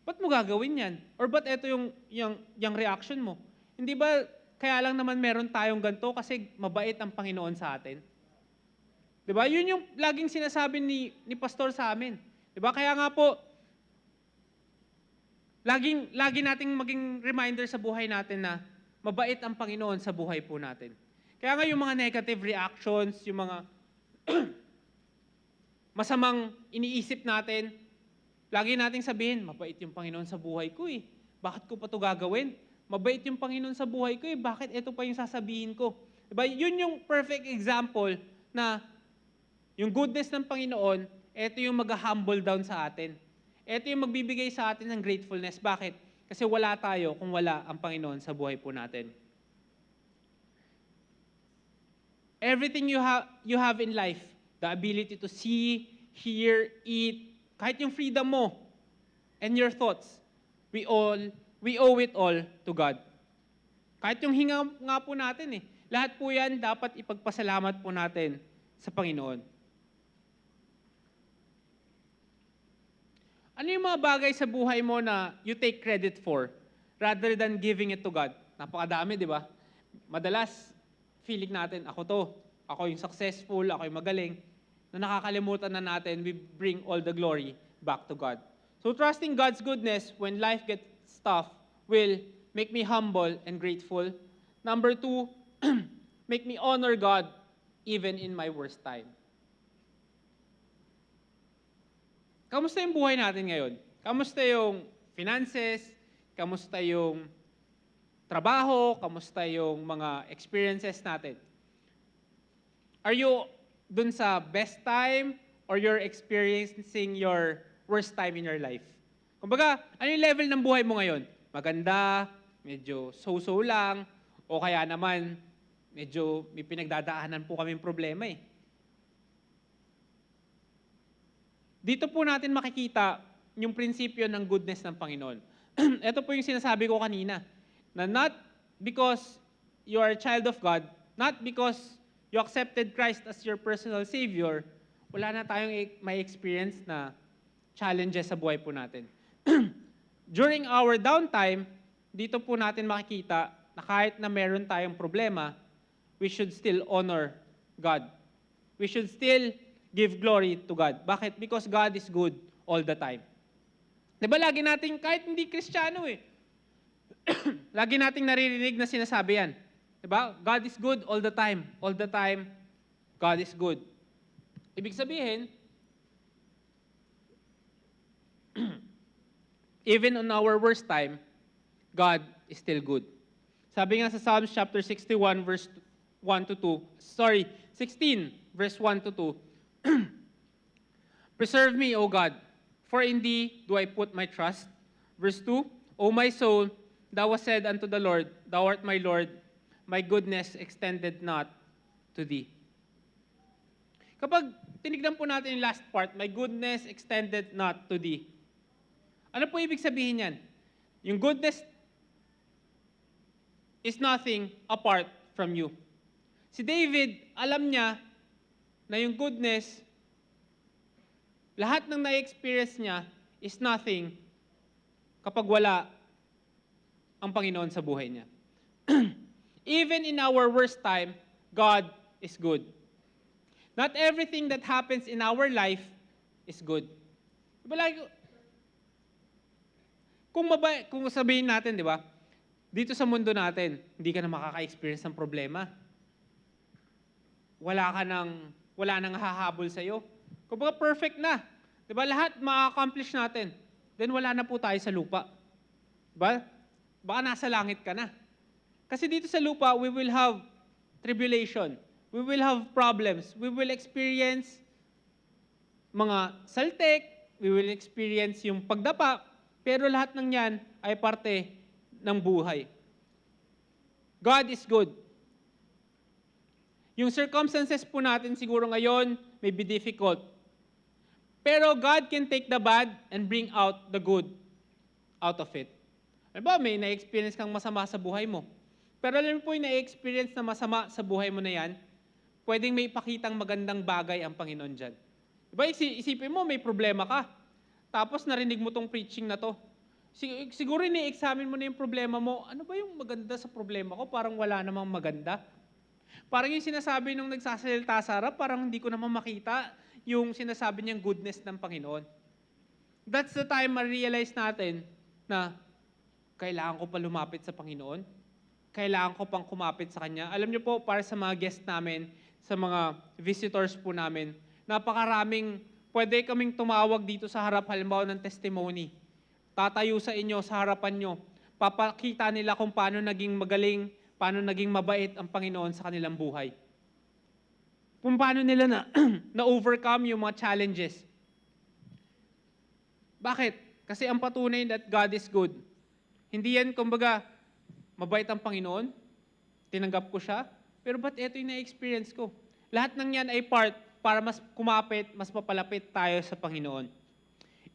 ba't mo gagawin yan? Or ba't ito yung reaction mo? Hindi ba, kaya lang naman meron tayong ganito kasi mabait ang Panginoon sa atin? Di ba? Yun yung laging sinasabi ni Pastor sa amin. Di ba? Kaya nga po, lagi nating maging reminder sa buhay natin na mabait ang Panginoon sa buhay po natin. Kaya nga yung mga negative reactions, yung mga masamang iniisip natin, lagi nating sabihin, mabait yung Panginoon sa buhay ko eh. Bakit ko pa ito gagawin? Mabait yung Panginoon sa buhay ko eh. Bakit ito pa yung sasabihin ko? Diba? Yun yung perfect example na yung goodness ng Panginoon, ito yung mag-humble down sa atin. Ito yung magbibigay sa atin ng gratefulness. Bakit? Kasi wala tayo kung wala ang Panginoon sa buhay po natin. Everything you have in life, the ability to see, hear, eat, kahit yung freedom mo and your thoughts, we owe it all to God. Kahit yung hinga nga po natin eh. Lahat po yan dapat ipagpasalamat po natin sa Panginoon. Ano yung mga bagay sa buhay mo na you take credit for rather than giving it to God? Napakadami, di ba? Madalas, feeling natin, ako yung successful, ako yung magaling, na nakakalimutan na natin, we bring all the glory back to God. So trusting God's goodness when life gets tough will make me humble and grateful. Number 2, make me honor God even in my worst time. Kamusta yung buhay natin ngayon? Kamusta yung finances? Kamusta yung trabaho? Kamusta yung mga experiences natin? Are you dun sa best time or you're experiencing your worst time in your life? Kumbaga, ano yung level ng buhay mo ngayon? Maganda, medyo so-so lang, o kaya naman, medyo may pinagdadaanan po kaming problema eh. Dito po natin makikita yung prinsipyo ng goodness ng Panginoon. Ito po yung sinasabi ko kanina, na not because you are a child of God, not because you accepted Christ as your personal Savior, wala na tayong may experience na challenges sa buhay po natin. During our downtime, dito po natin makikita na kahit na meron tayong problema, we should still honor God. We should still give glory to God. Bakit? Because God is good all the time. Diba lagi natin, kahit hindi Kristiyano lagi nating naririnig na sinasabi yan. Diba? God is good all the time. All the time, God is good. Ibig sabihin, even on our worst time, God is still good. Sabi nga sa Psalms chapter 61 verse 1 to 2, 16 verse 1 to 2, Preserve me, O God, for in thee do I put my trust. Verse 2, O my soul, thou hast said unto the Lord, thou art my Lord, my goodness extended not to thee. Kapag tinignan po natin yung last part, my goodness extended not to thee. Ano po ibig sabihin yan? Yung goodness is nothing apart from you. Si David, alam niya na yung goodness, lahat ng na-experience niya is nothing kapag wala ang Panginoon sa buhay niya. Even in our worst time, God is good. Not everything that happens in our life is good. Diba like, kung sabihin natin, di ba, dito sa mundo natin, hindi ka na makaka-experience ng problema. Wala nang hahabol sa'yo. Kumbaga perfect na. Diba? Lahat ma-accomplish natin. Then wala na po tayo sa lupa. Diba? Baka nasa langit ka na. Kasi dito sa lupa, we will have tribulation. We will have problems. We will experience mga saltek. We will experience yung pagdapa. Pero lahat ng yan ay parte ng buhay. God is good. Yung circumstances po natin siguro ngayon may be difficult. Pero God can take the bad and bring out the good out of it. Ano ba, may na-experience kang masama sa buhay mo. Pero alam mo po yung na-experience na masama sa buhay mo na yan, pwedeng may ipakitang magandang bagay ang Panginoon dyan. Diba, isipin mo, may problema ka. Tapos narinig mo tong preaching na to. Siguro ni-examine mo na yung problema mo, ano ba yung maganda sa problema ko? Parang wala namang maganda. Parang yung sinasabi nung nagsasalita sa harap, parang hindi ko naman makita yung sinasabi niyang goodness ng Panginoon. That's the time ma-realize natin na kailangan ko pa lumapit sa Panginoon. Kailangan ko pang kumapit sa Kanya. Alam niyo po, para sa mga guest namin, sa mga visitors po namin, napakaraming, pwede kaming tumawag dito sa harap, halimbawa ng testimony. Tatayo sa inyo, sa harapan nyo. Papakita nila kung paano naging magaling, paano naging mabait ang Panginoon sa kanilang buhay. Kung paano nila na-overcome yung mga challenges. Bakit? Kasi ang patunay that God is good. Hindi yan, kumbaga, mabait ang Panginoon, tinanggap ko siya, pero ba't ito yung na-experience ko? Lahat ng yan ay part para mas kumapit, mas mapalapit tayo sa Panginoon.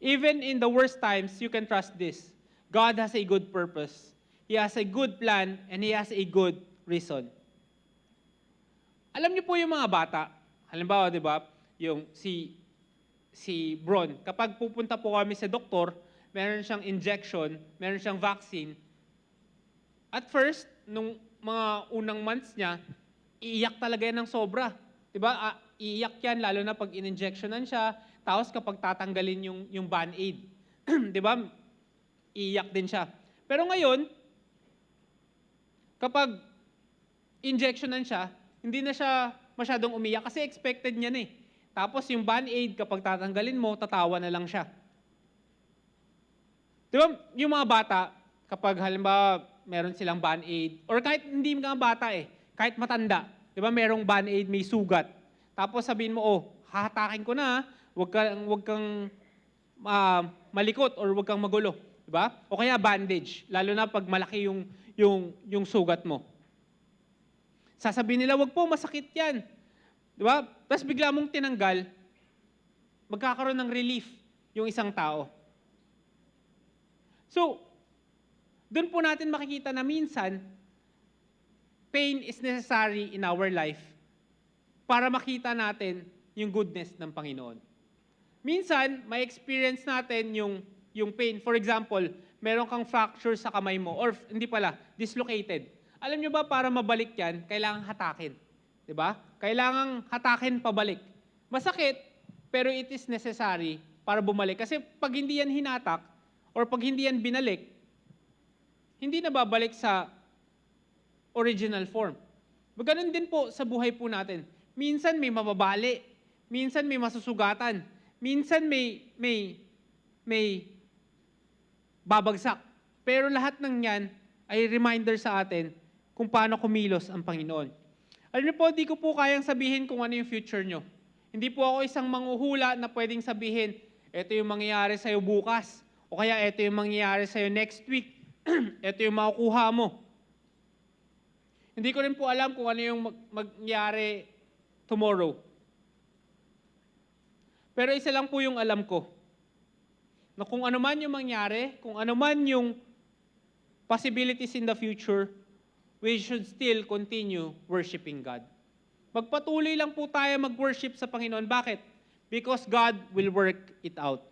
Even in the worst times, you can trust this. God has a good purpose. He has a good plan, and He has a good reason. Alam niyo po yung mga bata, halimbawa, di ba, yung si Bron, kapag pupunta po kami sa doktor, meron siyang injection, meron siyang vaccine. At first, nung mga unang months niya, iiyak talaga yan ng sobra. Diba? Iiyak yan, lalo na pag in-injectionan siya, tapos kapag tatanggalin yung Band-Aid. Diba? Iiyak din siya. Pero ngayon, kapag injectionan siya, hindi na siya masyadong umiyak kasi expected niya na eh. Tapos yung Band-Aid, kapag tatanggalin mo, tatawa na lang siya. Diba? Yung mga bata, kapag halimbawa meron silang Band-Aid, or kahit hindi mga bata eh, kahit matanda, di ba merong Band-Aid, may sugat. Tapos sabihin mo, oh, hahatakin ko na, wag kang malikot or wag kang magulo. Di ba? O kaya bandage, lalo na pag malaki yung sugat mo. Sasabihin nila, wag po, masakit yan. Di ba? Tapos bigla mong tinanggal, magkakaroon ng relief yung isang tao. So, doon po natin makikita na minsan, pain is necessary in our life para makita natin yung goodness ng Panginoon. Minsan, may experience natin yung pain. For example, meron kang fracture sa kamay mo, or hindi pala, dislocated. Alam nyo ba, para mabalik yan, kailangan hatakin. Diba? Kailangan hatakin pabalik. Masakit, pero it is necessary para bumalik. Kasi pag hindi yan hinatak, or pag hindi yan binalik, hindi na babalik sa original form. Ganun din po sa buhay po natin. Minsan may mababali, minsan may masusugatan, minsan may babagsak. Pero lahat ng yan ay reminder sa atin kung paano kumilos ang Panginoon. Alam niyo po, di ko po kayang sabihin kung ano yung future nyo. Hindi po ako isang manghuhula na pwedeng sabihin, ito yung mangyayari sa'yo bukas, o kaya ito yung mangyayari sa'yo next week, ito yung makukuha mo. Hindi ko rin po alam kung ano yung mangyayari tomorrow. Pero isa lang po yung alam ko, na kung ano man yung mangyari, kung ano man yung possibilities in the future, we should still continue worshiping God. Magpatuloy lang po tayo mag-worship sa Panginoon. Bakit? Because God will work it out.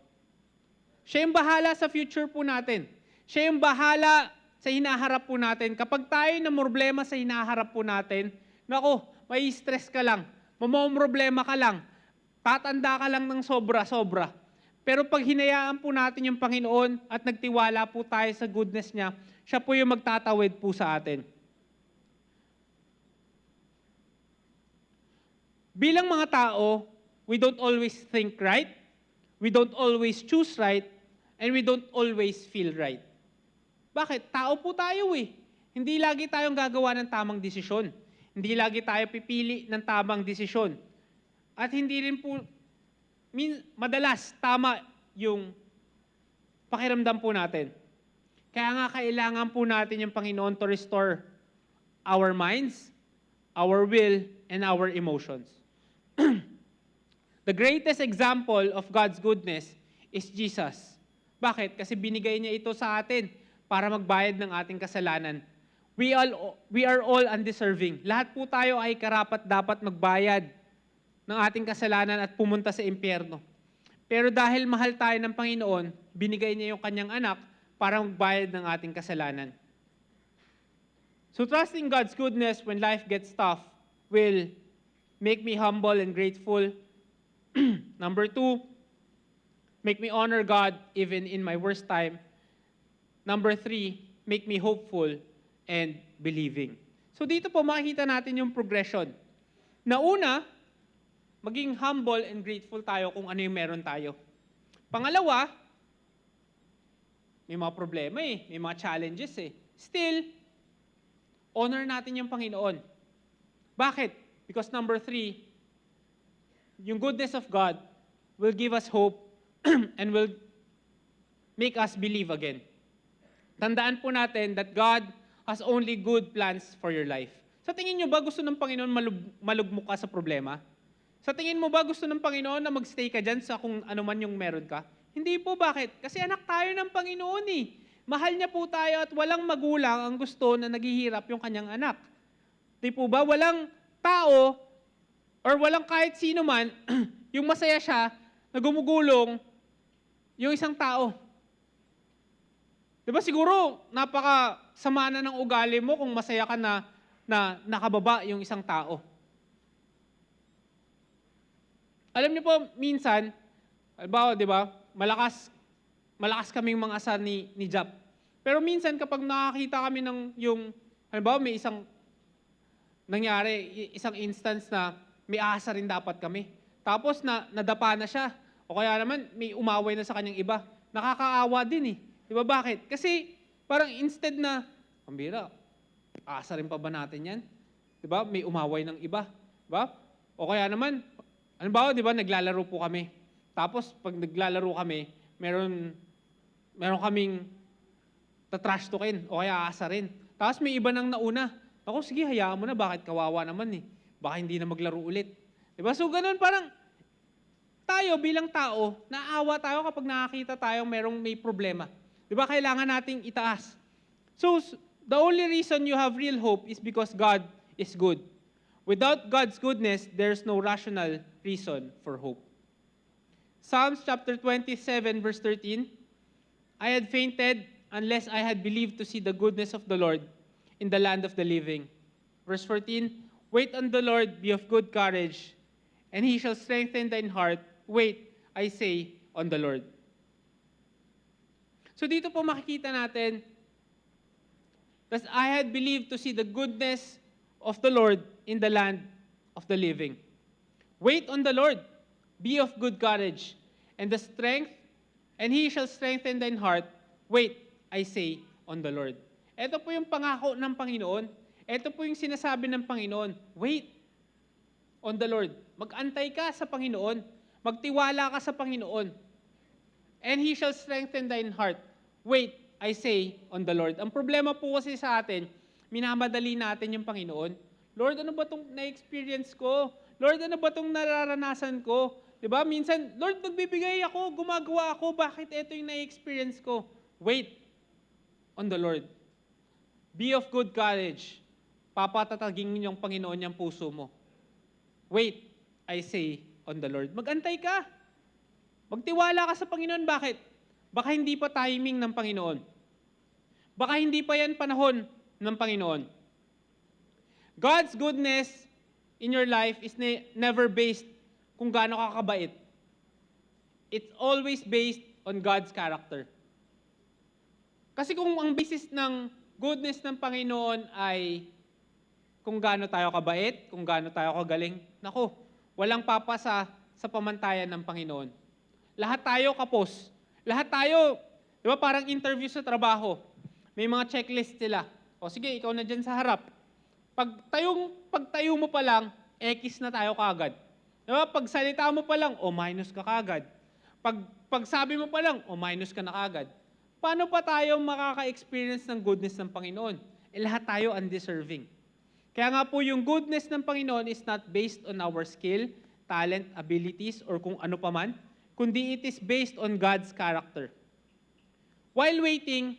Siya yung bahala sa future po natin. Siya yung bahala sa hinaharap po natin. Kapag tayo na problema sa hinaharap po natin, nako, may stress ka lang, mamomroblema ka lang, tatanda ka lang ng sobra-sobra. Pero pag hinayaan po natin yung Panginoon at nagtiwala po tayo sa goodness niya, siya po yung magtatawid po sa atin. Bilang mga tao, we don't always think right, we don't always choose right, and we don't always feel right. Bakit? Tao po tayo eh. Hindi lagi tayong gagawa ng tamang desisyon. Hindi lagi tayo pipili ng tamang desisyon. At hindi rin po, madalas, tama yung pakiramdam po natin. Kaya nga kailangan po natin yung Panginoon to restore our minds, our will, and our emotions. The greatest example of God's goodness is Jesus. Bakit? Kasi binigay niya ito sa atin para magbayad ng ating kasalanan. We are all undeserving. Lahat po tayo ay karapat dapat magbayad ng ating kasalanan at pumunta sa impyerno. Pero dahil mahal tayo ng Panginoon, binigay niya yung kanyang anak para magbayad ng ating kasalanan. So trusting God's goodness when life gets tough will make me humble and grateful. Number 2, make me honor God even in my worst time. Number 3, make me hopeful and believing. So dito po makikita natin yung progression. Na una, maging humble and grateful tayo kung ano yung meron tayo. Pangalawa, may mga problema eh, may mga challenges eh. Still, honor natin yung Panginoon. Bakit? Because number 3, yung goodness of God will give us hope and will make us believe again. Tandaan po natin that God has only good plans for your life. Sa tingin nyo ba gusto ng Panginoon malugmok ka sa problema? Sa tingin mo ba gusto ng Panginoon na magstay ka dyan sa kung ano man yung meron ka? Hindi po, bakit? Kasi anak tayo ng Panginoon eh. Mahal niya po tayo at walang magulang ang gusto na naghihirap yung kanyang anak. Di po ba? Walang tao or walang kahit sino man, yung masaya siya na gumugulong yung isang tao. Di ba siguro, napaka-sama na ng ugali mo kung masaya ka na nakababa yung isang tao. Alam niyo po, minsan, halimbawa, di ba, malakas kaming mga asa ni Jap. Pero minsan, kapag nakakita kami halimbawa, may isang nangyari, isang instance na may asa rin dapat kami. Tapos, nadapa na siya. O kaya naman, may umaway na sa kanyang iba. Nakakaawa din eh. Di ba bakit? Kasi, parang instead na, pambira, asa rin pa ba natin yan? Di ba? May umaway ng iba. Di ba? O kaya naman, halimbawa, di ba, naglalaro po kami. Tapos, pag naglalaro kami, meron kaming tatrash talkin o kaya aasa rin. Tapos may iba nang nauna. Ako, sige, hayaan mo na, bakit kawawa naman eh. Baka hindi na maglaro ulit. Diba? So, ganun, parang tayo bilang tao, naawa tayo kapag nakakita tayo may problema. Diba? Kailangan nating itaas. So, the only reason you have real hope is because God is good. Without God's goodness, there's no rational reason for hope. Psalms chapter 27, verse 13, I had fainted unless I had believed to see the goodness of the Lord in the land of the living. Verse 14, wait on the Lord, be of good courage, and He shall strengthen thine heart. Wait, I say, on the Lord. So dito po makikita natin, that I had believed to see the goodness of the Lord in the land of the living. Wait on the Lord, be of good courage, and He shall strengthen thine heart. Wait, I say, on the Lord. Ito po yung pangako ng Panginoon. Ito po yung sinasabi ng Panginoon. Wait on the Lord. Mag-antay ka sa Panginoon. Magtiwala ka sa Panginoon. And He shall strengthen thine heart. Wait, I say, on the Lord. Ang problema po kasi sa atin, minamadali natin yung Panginoon. Lord, ano ba itong na-experience ko? Lord, ano ba itong nararanasan ko? Diba? Minsan, Lord, nagbibigay ako, gumagawa ako, bakit ito yung na-experience ko? Wait on the Lord. Be of good courage. Papatatagin yung Panginoon yung puso mo. Wait, I say, on the Lord. Mag-antay ka. Magtiwala ka sa Panginoon. Bakit? Baka hindi pa timing ng Panginoon. Baka hindi pa yan panahon ng Panginoon. God's goodness in your life is never based kung gaano ka kabait. It's always based on God's character. Kasi kung ang basis ng goodness ng Panginoon ay kung gaano tayo kabait, kung gaano tayo kagaling, naku, walang papasa sa pamantayan ng Panginoon. Lahat tayo kapos. Lahat tayo, di ba parang interview sa trabaho. May mga checklist sila. O sige, ikaw na dyan sa harap. Pagtayo mo pa lang, X na tayo kaagad. Di ba? Pag salita mo pa lang, minus ka kaagad. Pag sabi mo pa lang, minus ka na kaagad. Paano pa tayo makaka-experience ng goodness ng Panginoon? Lahat tayo undeserving. Kaya nga po yung goodness ng Panginoon is not based on our skill, talent, abilities, or kung ano pa man, kundi it is based on God's character. While waiting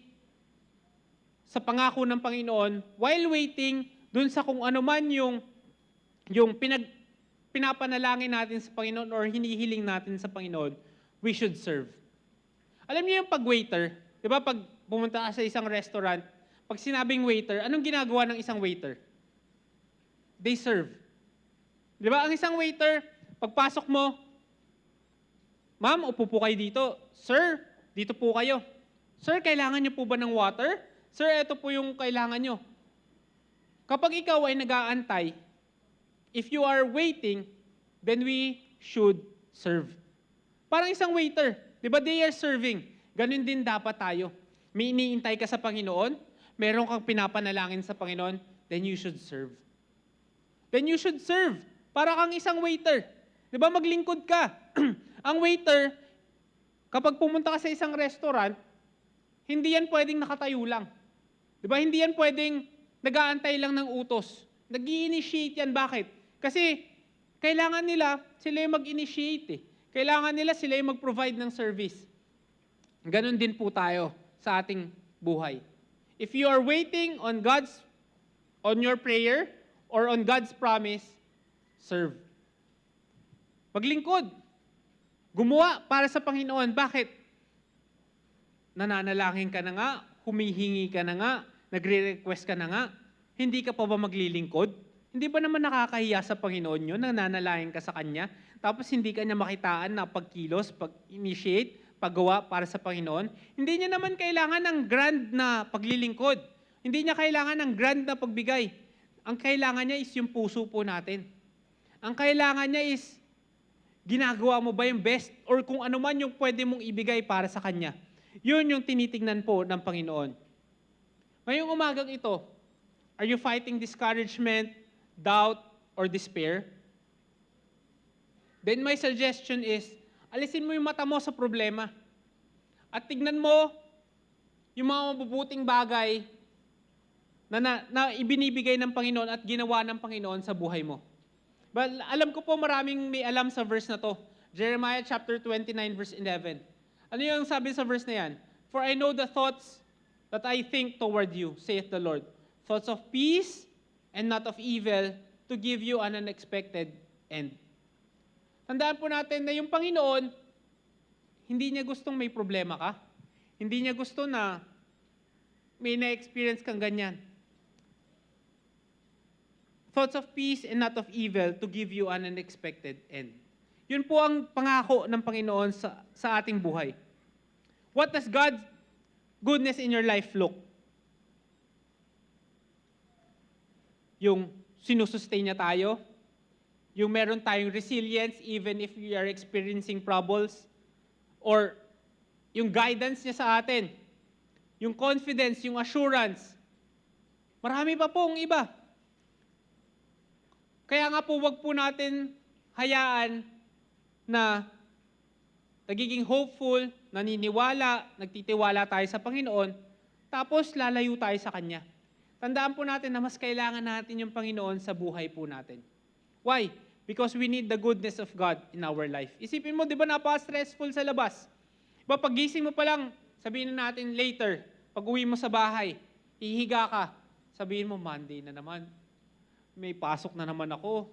sa pangako ng Panginoon, while waiting dun sa kung ano man yung pinapanalangin natin sa Panginoon or hinihiling natin sa Panginoon, we should serve. Alam niyo yung pag-waiter, di ba pag pumunta ka sa isang restaurant, pag sinabing waiter, anong ginagawa ng isang waiter? They serve. Di ba? Ang isang waiter, pagpasok mo, ma'am, upo po kayo dito. Sir, dito po kayo. Sir, kailangan niyo po ba ng water? Sir, ito po yung kailangan niyo. Kapag ikaw ay nag-aantay, if you are waiting, then we should serve. Parang isang waiter, di ba they are serving? Ganun din dapat tayo. May iniintay ka sa Panginoon, meron kang pinapanalangin sa Panginoon, then you should serve. Then you should serve. Para kang isang waiter. Di ba maglingkod ka? Ang waiter, kapag pumunta ka sa isang restaurant, hindi yan pwedeng nakatayo lang. Di ba? Hindi yan pwedeng nag-aantay lang ng utos. Nag-i-initiate yan. Bakit? Kasi kailangan nila sila yung mag-initiate eh. Kailangan nila sila yung mag-provide ng service. Ganon din po tayo sa ating buhay. If you are waiting on your prayer or on God's promise, serve. Maglingkod. Gumawa para sa Panginoon. Bakit? Nananalangin ka na nga, humihingi ka na nga, nagre-request ka na nga, hindi ka pa ba maglilingkod? Hindi ba naman nakakahiya sa Panginoon yun, nananalangin ka sa Kanya, tapos hindi ka niya makitaan na pagkilos, pag-initiate, paggawa para sa Panginoon? Hindi niya naman kailangan ng grand na paglilingkod. Hindi niya kailangan ng grand na pagbigay. Ang kailangan niya is yung puso po natin. Ang kailangan niya is, ginagawa mo ba yung best or kung ano man yung pwede mong ibigay para sa Kanya. Yun yung tinitingnan po ng Panginoon. Ngayong umagang ito, are you fighting discouragement, doubt, or despair? Then my suggestion is, alisin mo yung mata mo sa problema. At tignan mo yung mga mabubuting bagay na ibinibigay ng Panginoon at ginawa ng Panginoon sa buhay mo. But alam ko po maraming may alam sa verse na to. Jeremiah chapter 29 verse 11. Ano yung sabi sa verse na yan? For I know the thoughts that I think toward you, saith the Lord. Thoughts of peace and not of evil to give you an unexpected end. Tandaan po natin na yung Panginoon, hindi niya gustong may problema ka. Hindi niya gusto na may na-experience kang ganyan. Thoughts of peace and not of evil to give you an unexpected end. Yun po ang pangako ng Panginoon sa ating buhay. What does God's goodness in your life look? Yung sinusustain niya tayo, yung meron tayong resilience even if we are experiencing troubles, or yung guidance niya sa atin, yung confidence, yung assurance. Marami pa pong iba. Kaya nga po, wag po natin hayaan na nagiging hopeful, naniniwala, nagtitiwala tayo sa Panginoon, tapos lalayo tayo sa Kanya. Tandaan po natin na mas kailangan natin yung Panginoon sa buhay po natin. Why? Because we need the goodness of God in our life. Isipin mo, di ba napaka-stressful sa labas? Diba pag-gising mo pa lang, sabihin na natin later, pag uwi mo sa bahay, ihiga ka, sabihin mo, Monday na naman. May pasok na naman ako,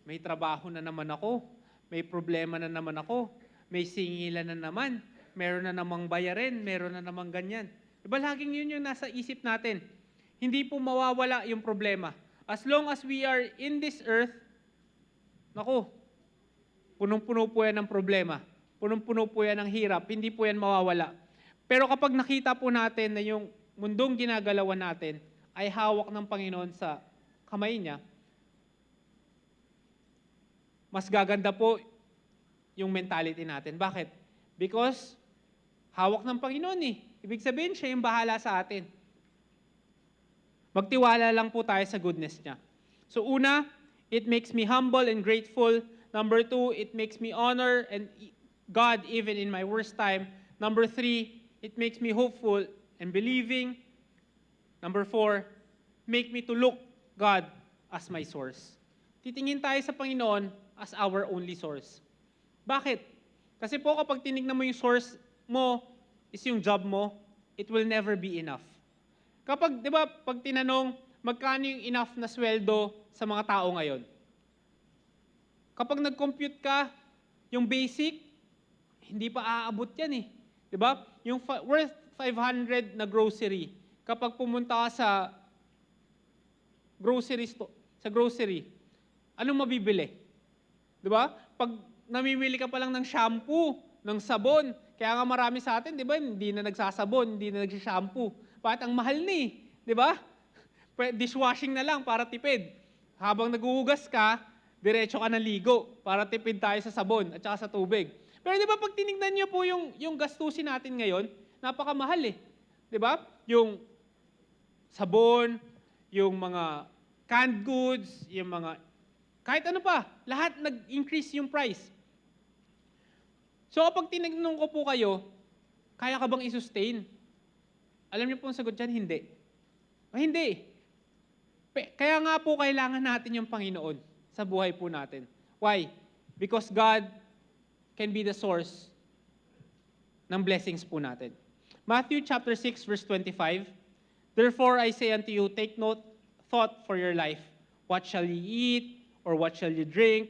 may trabaho na naman ako, may problema na naman ako, may singilan na naman, meron na namang bayarin, meron na namang ganyan. Diba laging yun yung nasa isip natin? Hindi po mawawala yung problema. As long as we are in this earth, naku, punong-puno po yan ng problema. Punong-puno po yan ng hirap. Hindi po yan mawawala. Pero kapag nakita po natin na yung mundong ginagalawan natin ay hawak ng Panginoon sa kamay niya, mas gaganda po yung mentality natin. Bakit? Because hawak ng Panginoon eh. Ibig sabihin, siya yung bahala sa atin. Magtiwala lang po tayo sa goodness niya. So una, it makes me humble and grateful. Number 2, it makes me honor and God even in my worst time. Number 3, it makes me hopeful and believing. Number 4, make me to look God as my source. Titingin tayo sa Panginoon as our only source. Bakit? Kasi po kapag tinignan mo yung source mo is yung job mo, it will never be enough. Kapag, di ba, pag tinanong, magkano yung enough na sweldo sa mga tao ngayon? Kapag nag-compute ka, yung basic, hindi pa aabot yan eh. Di ba? Yung worth 500 na grocery, kapag pumunta ka sa grocery, anong mabibili? Di ba? Pag namimili ka pa lang ng shampoo, ng sabon, kaya nga marami sa atin, di ba, hindi na nagsasabon, hindi na nagsashampoo. Bakit ang mahal ni? Di ba? Dishwashing na lang para tipid. Habang naguhugas ka, diretso ka na ligo para tipid tayo sa sabon at saka sa tubig. Pero di ba pag tinignan niyo po yung gastusin natin ngayon, napakamahal eh. Di ba? Yung sabon, yung mga canned goods, yung mga kahit ano pa, lahat nag-increase yung price. So kapag tinignan ko po kayo, kaya ka bang i-sustain? Alam niyo po ang sagot dyan, hindi. Hindi. Kaya nga po kailangan natin yung Panginoon sa buhay po natin. Why? Because God can be the source ng blessings po natin. Matthew chapter 6 verse 25, therefore I say unto you, take no thought for your life. What shall ye eat? Or what shall you drink?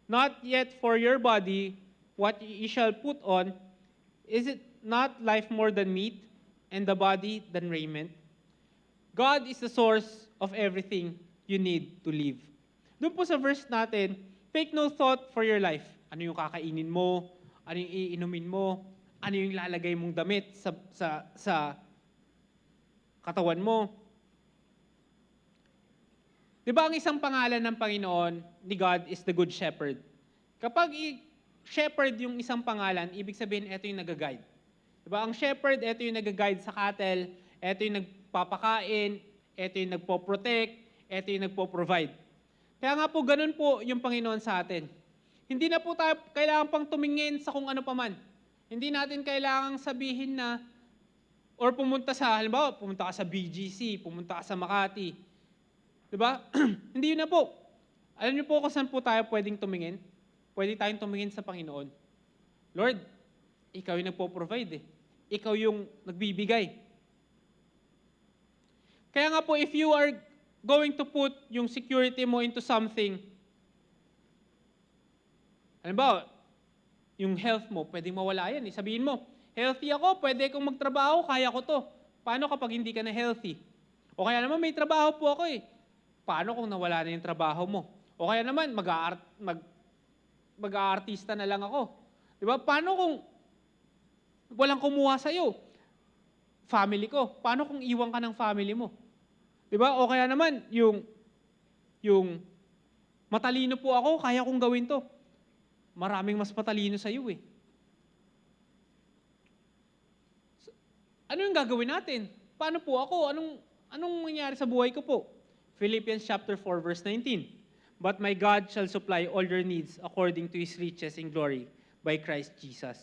not yet for your body what ye shall put on, is it not life more than meat, and the body than raiment? God is the source of everything you need to live. Doon po sa verse natin, take no thought for your life. Ano yung kakainin mo? Ano yung iinumin mo? Ano yung lalagay mong damit sa katawan mo? Di ba ang isang pangalan ng Panginoon ni God is the Good Shepherd? Kapag shepherd yung isang pangalan, ibig sabihin ito yung nag-guide. Di ba? Ang shepherd, ito yung nag-guide sa cattle, ito yung nagpapakain, ito yung nagpo-protect, ito yung nagpo-provide. Kaya nga po, ganun po yung Panginoon sa atin. Hindi na po tayo kailangan pang tumingin sa kung ano paman. Hindi natin kailangang sabihin na, or pumunta sa, halimbawa, pumunta ka sa BGC, pumunta ka sa Makati. Diba? Hindi yun na po. Alam niyo po kung saan po tayo pwedeng tumingin? Pwede tayong tumingin sa Panginoon. Lord, ikaw yung nagpo-provide eh. Ikaw yung nagbibigay. Kaya nga po, if you are going to put yung security mo into something, halimbawa, yung health mo, pwedeng mawala yan eh. Sabihin mo, healthy ako, pwede kong magtrabaho, kaya ko to. Paano kapag hindi ka na healthy? O kaya naman, may trabaho po ako eh. Paano kung nawala na yung trabaho mo? O kaya naman, mag-aartista na lang ako. Di ba? Paano kung walang kumuha sa'yo? Family ko. Paano kung iwan ka ng family mo? Di ba? O kaya naman, yung matalino po ako, kaya kong gawin to. Maraming mas matalino sa'yo eh. Ano yung gagawin natin? Paano po ako? Anong mangyari sa buhay ko po? Philippians chapter 4, verse 19. But my God shall supply all your needs according to His riches in glory by Christ Jesus.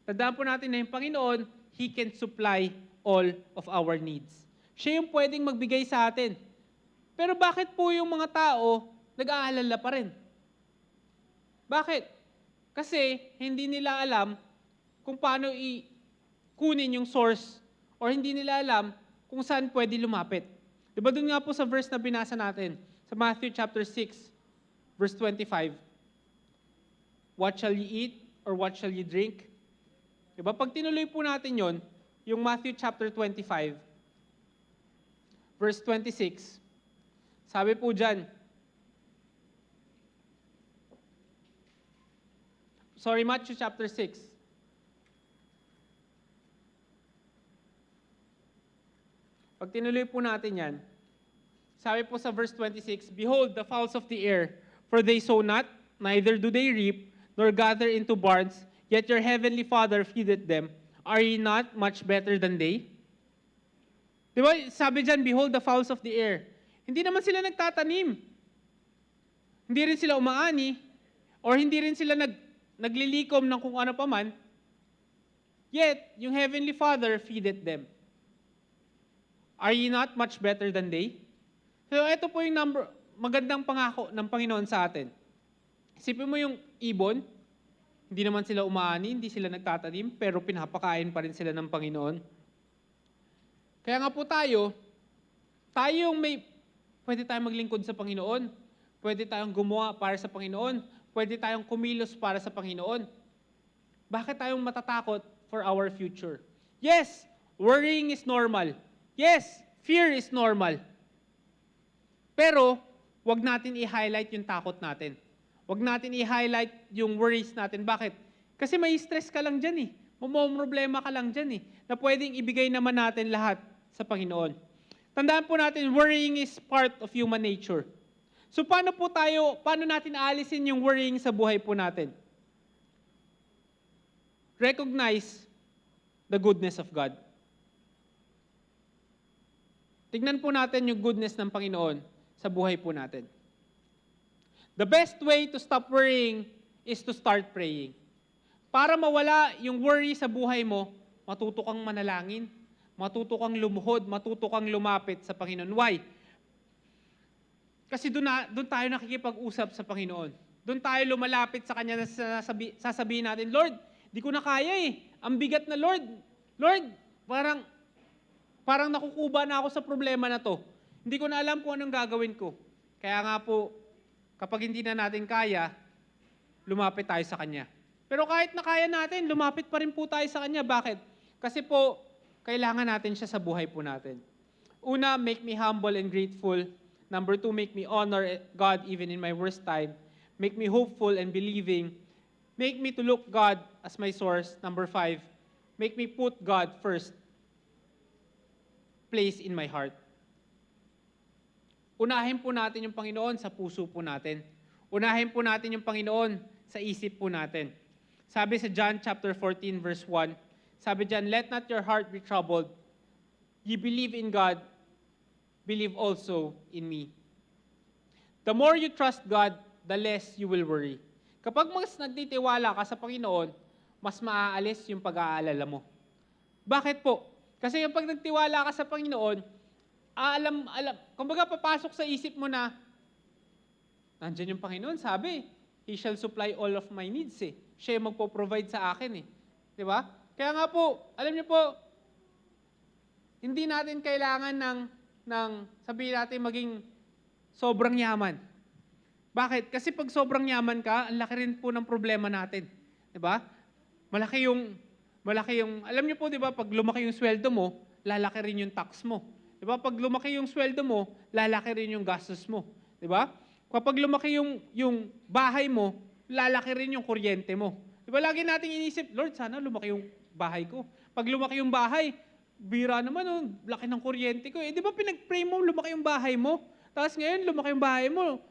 Tandaan po natin na yung Panginoon, He can supply all of our needs. Siya yung pwedeng magbigay sa atin. Pero bakit po yung mga tao nag-aalala pa rin? Bakit? Kasi hindi nila alam kung paano kunin yung source or hindi nila alam kung saan pwede lumapit. Diba doon nga po sa verse na binasa natin, sa Matthew chapter 6, verse 25, what shall ye eat or what shall ye drink? Diba? Pag tinuloy po natin yon, yung Matthew chapter 25, verse 26, sabi po dyan, Matthew chapter 6, pag tinuloy po natin yan, sabi po sa verse 26, behold, the fowls of the air, for they sow not, neither do they reap, nor gather into barns, yet your heavenly Father feedeth them. Are ye not much better than they? Di ba? Sabi dyan, behold, the fowls of the air. Hindi naman sila nagtatanim. Hindi rin sila umaani, or hindi rin sila naglilikom ng kung ano paman, yet, yung heavenly Father feedeth them. Are ye not much better than they? So ito po yung magandang pangako ng Panginoon sa atin. Isipin mo yung ibon, hindi naman sila umaani, hindi sila nagtatanim, pero pinapakain pa rin sila ng Panginoon. Kaya nga po tayo yung pwede tayong maglingkod sa Panginoon, pwede tayong gumawa para sa Panginoon, pwede tayong kumilos para sa Panginoon. Bakit tayong matatakot for our future? Yes, worrying is normal. Yes, fear is normal. Pero, wag natin i-highlight yung takot natin. Wag natin i-highlight yung worries natin. Bakit? Kasi may stress ka lang dyan eh. Problema ka lang dyan eh. Na pwedeng ibigay naman natin lahat sa Panginoon. Tandaan po natin, worrying is part of human nature. So paano natin aalisin yung worrying sa buhay po natin? Recognize the goodness of God. Tignan po natin yung goodness ng Panginoon sa buhay po natin. The best way to stop worrying is to start praying. Para mawala yung worry sa buhay mo, matuto kang manalangin, matuto kang lumuhod, matuto kang lumapit sa Panginoon. Why? Kasi doon tayo nakikipag-usap sa Panginoon. Doon tayo lumalapit sa Kanya na sasabihin natin, Lord, di ko na kaya eh. Ang bigat na Lord. Lord, parang nakukuba na ako sa problema na to. Hindi ko na alam kung anong gagawin ko. Kaya nga po, kapag hindi na natin kaya, lumapit tayo sa Kanya. Pero kahit na kaya natin, lumapit pa rin po tayo sa Kanya. Bakit? Kasi po, kailangan natin siya sa buhay po natin. Una, make me humble and grateful. Number 2, make me honor God even in my worst time. Make me hopeful and believing. Make me to look God as my source. Number 5, make me put God first place in my heart. Unahin po natin yung Panginoon sa puso po natin. Unahin po natin yung Panginoon sa isip po natin. Sabi sa John chapter 14 verse 1, sabi diyan, let not your heart be troubled. You believe in God, believe also in me. The more you trust God, the less you will worry. Kapag mas nagtitiwala ka sa Panginoon, mas maaalis yung pag-aalala mo. Bakit po? Kasi kapag nagtiwala ka sa Panginoon, kumbaga papasok sa isip mo na, nandiyan yung Panginoon, sabi, He shall supply all of my needs eh. Siya yung magpo-provide sa akin eh. Di ba? Kaya nga po, alam niyo po, hindi natin kailangan ng sabihin natin maging sobrang yaman. Bakit? Kasi pag sobrang yaman ka, ang laki rin po ng problema natin. Di ba? Malaki yung, alam niyo po, di ba, pag lumaki yung sweldo mo, lalaki rin yung tax mo. Di ba? Pag lumaki yung sweldo mo, lalaki rin yung gastos mo. Di ba? Kapag lumaki yung bahay mo, lalaki rin yung kuryente mo. Di ba? Lagi nating inisip, Lord, sana lumaki yung bahay ko. Pag lumaki yung bahay, bira naman, oh, laki ng kuryente ko. Eh, di ba pinag-pray mo, lumaki yung bahay mo? Tapos ngayon, lumaki yung bahay mo,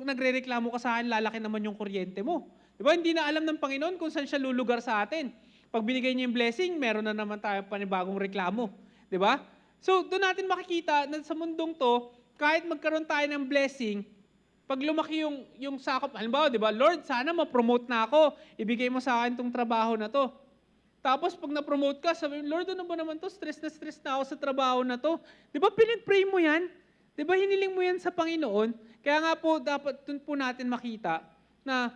nagre-reklamo ka sa akin, lalaki naman yung kuryente mo. Di ba? Hindi na alam ng Panginoon kung saan siya lulugar sa atin. Pag binigay niya yung blessing, meron na naman tayo panibagong reklamo. Di ba? So, doon natin makikita na sa mundong to, kahit magkaroon tayo ng blessing, pag lumaki yung sakop, halimbawa, di ba, Lord, sana ma-promote na ako, ibigay mo sa akin itong trabaho na to. Tapos pag na-promote ka, sabi mo, Lord, ano ba naman to? Stress na ako sa trabaho na to. Di ba, pinag-pray mo yan? Di ba, hiniling mo yan sa Panginoon? Kaya nga po, dapat doon po natin makita na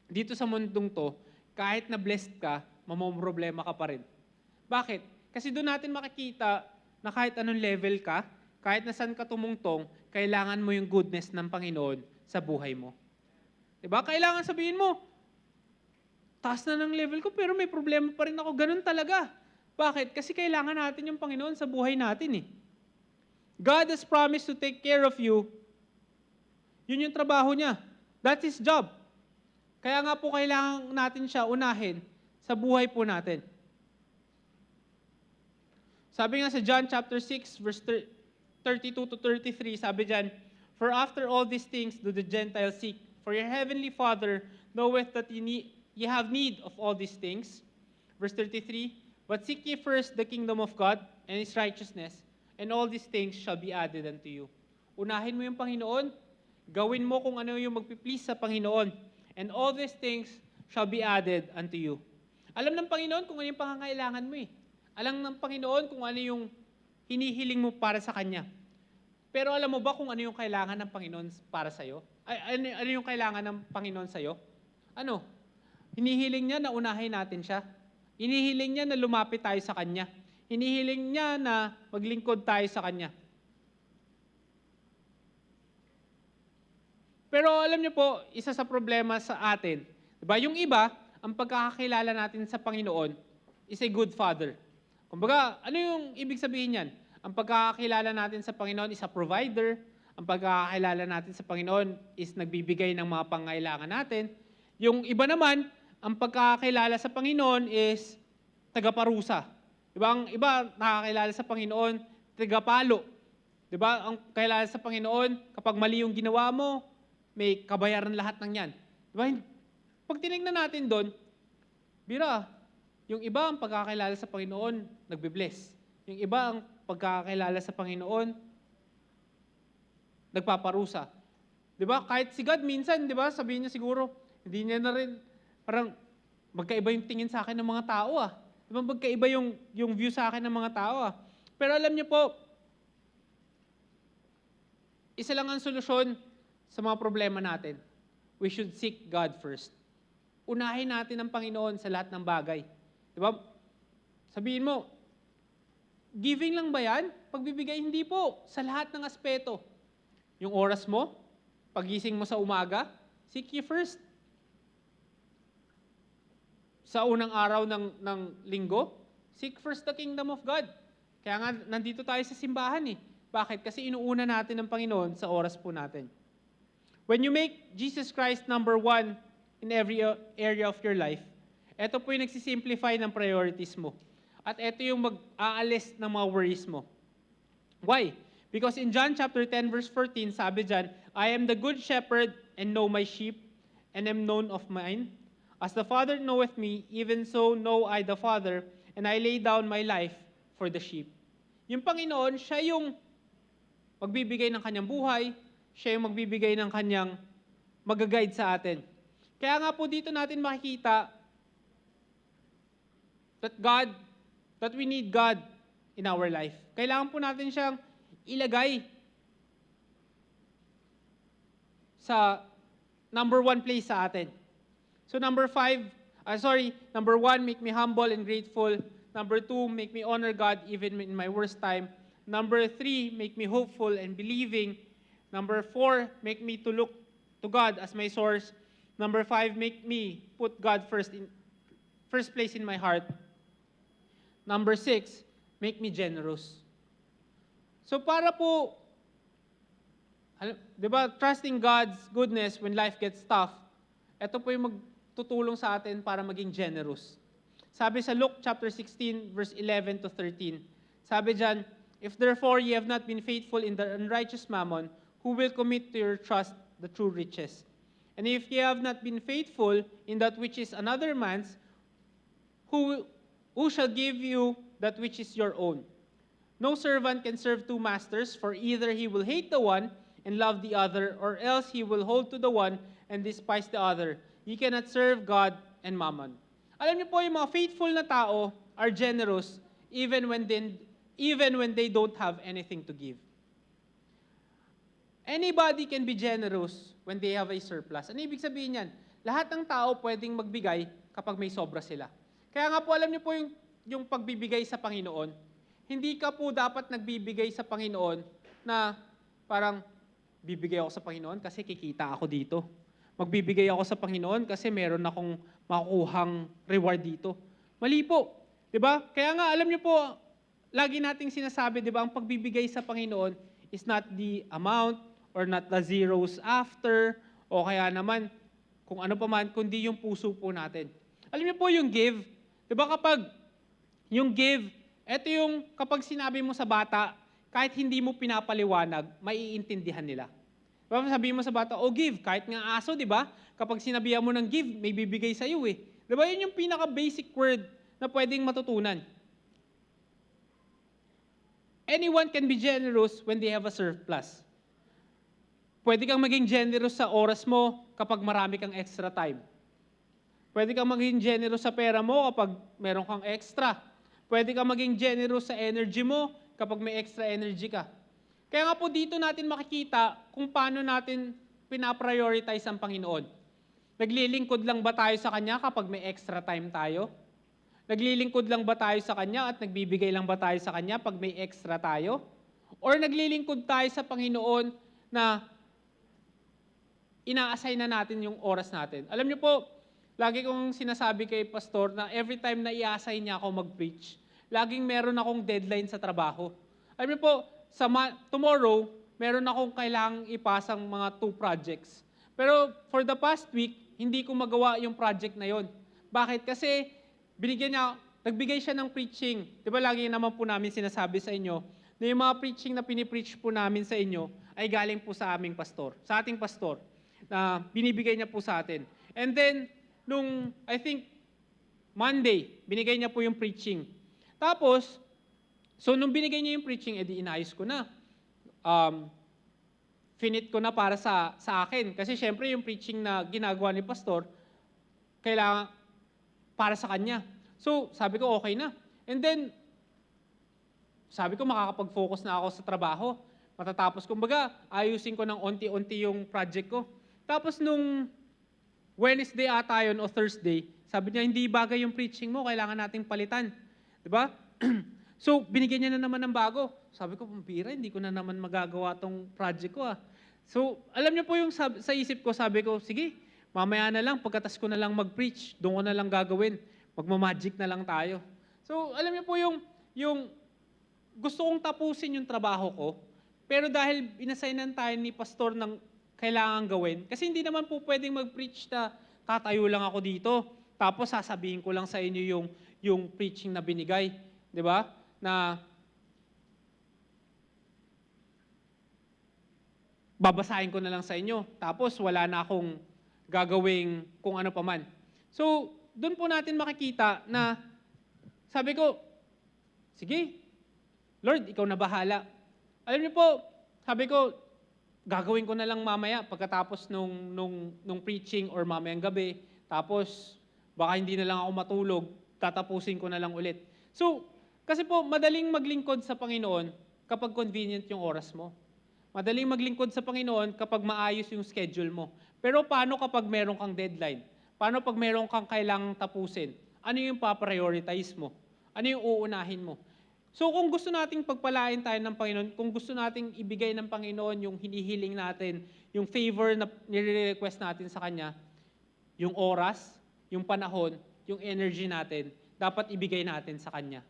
dito sa mundong to, kahit na blessed ka, mamomroblema ka pa rin. Bakit? Kasi doon natin makikita na kahit anong level ka, kahit na saan ka tumungtong, kailangan mo yung goodness ng Panginoon sa buhay mo. Diba? Kailangan sabihin mo, taas na ng level ko pero may problema pa rin ako. Ganun talaga. Bakit? Kasi kailangan natin yung Panginoon sa buhay natin eh. God has promised to take care of you. Yun yung trabaho niya. That's His job. Kaya nga po kailangan natin siya unahin sa buhay po natin. Sabi nga sa John chapter 6 verse 32 to 33, sabi diyan, for after all these things do the Gentiles seek, for your heavenly Father knoweth that ye have need of all these things. Verse 33, but seek ye first the kingdom of God and His righteousness, and all these things shall be added unto you. Unahin mo yung Panginoon, gawin mo kung ano yung magpi-please sa Panginoon, and all these things shall be added unto you. Alam ng Panginoon kung ano yung pangangailangan mo eh. Alam ng Panginoon kung ano yung hinihiling mo para sa Kanya. Pero alam mo ba kung ano yung kailangan ng Panginoon para sa'yo? Ano yung kailangan ng Panginoon sa'yo? Ano? Hinihiling niya na unahin natin siya. Hinihiling niya na lumapit tayo sa Kanya. Hinihiling niya na maglingkod tayo sa Kanya. Pero alam niyo po, isa sa problema sa atin, diba? Yung iba, ang pagkakakilala natin sa Panginoon is a good father. Kumbaga, ano yung ibig sabihin niyan? Ang pagkakakilala natin sa Panginoon is a provider. Ang pagkakakilala natin sa Panginoon is nagbibigay ng mga pangailangan natin. Yung iba naman, ang pagkakakilala sa Panginoon is tagaparusa. Diba? Ang iba nakakilala sa Panginoon, tagapalo. Diba? Ang kakilala sa Panginoon, kapag mali yung ginawa mo, may kabayaran lahat ng yan. Diba? Pag tinignan natin doon, bira, yung iba ang pagkakilala sa Panginoon, nagbe-bless. Yung iba ang pagkakilala sa Panginoon, nagpaparusa. 'Di ba? Kahit si God minsan, 'di ba? Sabihin niya siguro, hindi niya na rin parang magkaiba yung tingin sa akin ng mga tao ah. 'Di ba? Magkaiba yung view sa akin ng mga tao ah. Pero alam niyo po, isa lang ang solusyon sa mga problema natin. We should seek God first. Unahin natin ang Panginoon sa lahat ng bagay. 'Di ba? Sabihin mo, giving lang ba yan? Pagbibigay, hindi po. Sa lahat ng aspeto. Yung oras mo, Pagising mo sa umaga, seek ye first. Sa unang araw ng linggo, seek first the kingdom of God. Kaya nga, nandito tayo sa simbahan eh. Bakit? Kasi inuuna natin ng Panginoon sa oras po natin. When you make Jesus Christ number one in every area of your life, ito po yung nagsisimplify ng priorities mo. At ito yung mag-aalis ng mga worries mo. Why? Because in John chapter 10 verse 14, sabi dyan, I am the good shepherd and know my sheep and am known of mine. As the Father knoweth me, even so know I the Father, and I lay down my life for the sheep. Yung Panginoon, siya yung magbibigay ng kanyang buhay, siya yung magbibigay ng kanyang mag-guide sa atin. Kaya nga po dito natin makikita that we need God in our life. Kailangan po natin siyang ilagay sa number one place sa atin. So number one, make me humble and grateful. Number two, make me honor God even in my worst time. Number three, make me hopeful and believing. Number four, make me to look to God as my source. Number five, make me put God first place in my heart. Number six, make me generous. So para po, di ba, trusting God's goodness when life gets tough, ito po yung magtutulong sa atin para maging generous. Sabi sa Luke chapter 16, verse 11 to 13, sabi dyan, if therefore ye have not been faithful in the unrighteous mammon, who will commit to your trust the true riches? And if ye have not been faithful in that which is another man's, who shall give you that which is your own? No servant can serve two masters, for either he will hate the one and love the other, or else he will hold to the one and despise the other. You cannot serve God and mammon. Alam niyo po, yung mga faithful na tao are generous even when they don't have anything to give. Anybody can be generous when they have a surplus. Ano ibig sabihin yan? Lahat ng tao pwedeng magbigay kapag may sobra sila. Kaya nga po, alam niyo po yung pagbibigay sa Panginoon, hindi ka po dapat nagbibigay sa Panginoon na parang bibigay ako sa Panginoon kasi kikita ako dito. Magbibigay ako sa Panginoon kasi meron akong makukuhang reward dito. Mali po. 'Di ba? Kaya nga, alam niyo po, lagi nating sinasabi, 'di ba, ang pagbibigay sa Panginoon is not the amount or not the zeros after o kaya naman kung ano pa man, kundi yung puso po natin. Alam niyo po yung give, 'di ba, kapag yung give, eto yung kapag sinabi mo sa bata, kahit hindi mo pinapaliwanag, maiintindihan nila. Diba, sabihin mo sa bata, give, kahit nga aso, di ba? Kapag sinabihan mo ng give, may bibigay sa iyo eh. Di ba, yun yung pinaka-basic word na pwedeng matutunan. Anyone can be generous when they have a surplus. Pwede kang maging generous sa oras mo kapag marami kang extra time. Pwede kang maging generous sa pera mo kapag meron kang extra. Pwede kang maging generous sa energy mo kapag may extra energy ka. Kaya nga po dito natin makikita kung paano natin pinaprioritize ang Panginoon. Naglilingkod lang ba tayo sa Kanya kapag may extra time tayo? Naglilingkod lang ba tayo sa Kanya at nagbibigay lang ba tayo sa Kanya pag may extra tayo? Or naglilingkod tayo sa Panginoon na ina-assign na natin yung oras natin? Alam niyo po, lagi kong sinasabi kay Pastor na every time na i-assign niya ako mag-preach, laging meron akong deadline sa trabaho. Alam niyo po, tomorrow, meron akong kailangang ipasang mga 2 projects. Pero for the past week, hindi ko magawa yung project na yon. Bakit? Kasi nagbigay siya ng preaching. Di ba lagi naman po namin sinasabi sa inyo na yung mga preaching na pinipreach po namin sa inyo ay galing po sa aming pastor, sa ating pastor, na binibigay niya po sa atin. And then, I think, Monday, binigay niya po yung preaching. Tapos, nung binigay niya yung preaching, edi inayos ko na. Finit ko na para sa akin. Kasi syempre yung preaching na ginagawa ni pastor, kailangan para sa kanya. So, sabi ko, okay na. And then, sabi ko, makakapag-focus na ako sa trabaho. Matatapos, kumbaga, ayusin ko ng onti-onti yung project ko. Tapos nung Wednesday ata yun o Thursday, sabi niya, hindi bagay yung preaching mo, kailangan nating palitan. Diba? So, binigyan niya na naman ng bago. Sabi ko, pambira, hindi ko na naman magagawa tong project ko. So, alam niyo po yung sa isip ko, sabi ko, sige, mamaya na lang, pagkatas ko na lang mag-preach, doon ko na lang gagawin. Magmamagic na lang tayo. So, alam niyo po yung gusto kong tapusin yung trabaho ko, pero dahil inassignan tayo ni pastor ng kailangan gawin, kasi hindi naman po pwedeng mag-preach na tatayo lang ako dito, tapos sasabihin ko lang sa inyo yung preaching na binigay. Di ba? Na babasahin ko na lang sa inyo. Tapos wala na akong gagawing kung ano pa man. So, doon po natin makikita na sabi ko, sige, Lord, ikaw na bahala. Alam niyo po, sabi ko, gagawin ko na lang mamaya pagkatapos nung preaching or mamayang gabi. Tapos, baka hindi na lang ako matulog, tatapusin ko na lang ulit. So, kasi po, madaling maglingkod sa Panginoon kapag convenient yung oras mo. Madaling maglingkod sa Panginoon kapag maayos yung schedule mo. Pero paano kapag meron kang deadline? Paano pag meron kang kailangang tapusin? Ano yung pa-prioritize mo? Ano yung uunahin mo? So kung gusto nating pagpalain tayo ng Panginoon, kung gusto nating ibigay ng Panginoon yung hinihiling natin, yung favor na nire-request natin sa Kanya, yung oras, yung panahon, yung energy natin, dapat ibigay natin sa Kanya.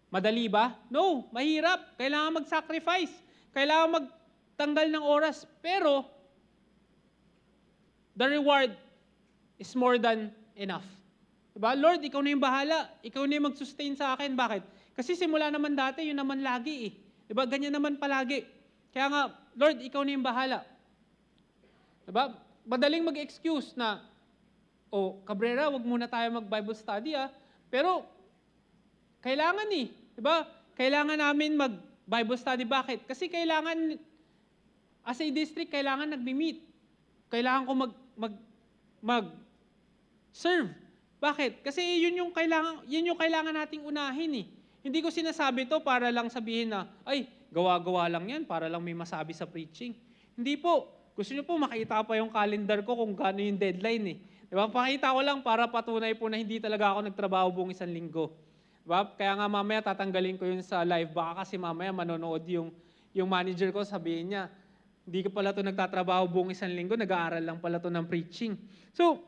Madali ba? No, mahirap. Kailangan mag-sacrifice. Kailangan magtanggal ng oras. Pero, the reward is more than enough. Diba? Lord, ikaw na yung bahala. Ikaw na yung mag-sustain sa akin. Bakit? Kasi simula naman dati, yun naman lagi eh. Diba? Ganyan naman palagi. Kaya nga, Lord, ikaw na yung bahala. Diba? Madaling mag-excuse na, Cabrera, wag muna tayo mag-Bible study Pero, kailangan eh. Diba? Kailangan namin mag-Bible study. Bakit? Kasi kailangan, as a district, kailangan nagmi-meet. Kailangan ko mag-serve. Bakit? Kasi yun yung kailangan nating unahin eh. Hindi ko sinasabi to para lang sabihin na, ay, gawa-gawa lang yan para lang may masabi sa preaching. Hindi po. Gusto niyo po makita pa yung calendar ko kung gaano yung deadline eh. Diba? Pakita ko lang para patunay po na hindi talaga ako nagtrabaho buong isang linggo. Diba? Kaya nga mamaya tatanggalin ko yun sa live. Baka kasi mamaya manonood yung manager ko, sabihin niya, hindi ka pala to nagtatrabaho buong isang linggo, nag-aaral lang pala to ng preaching. So,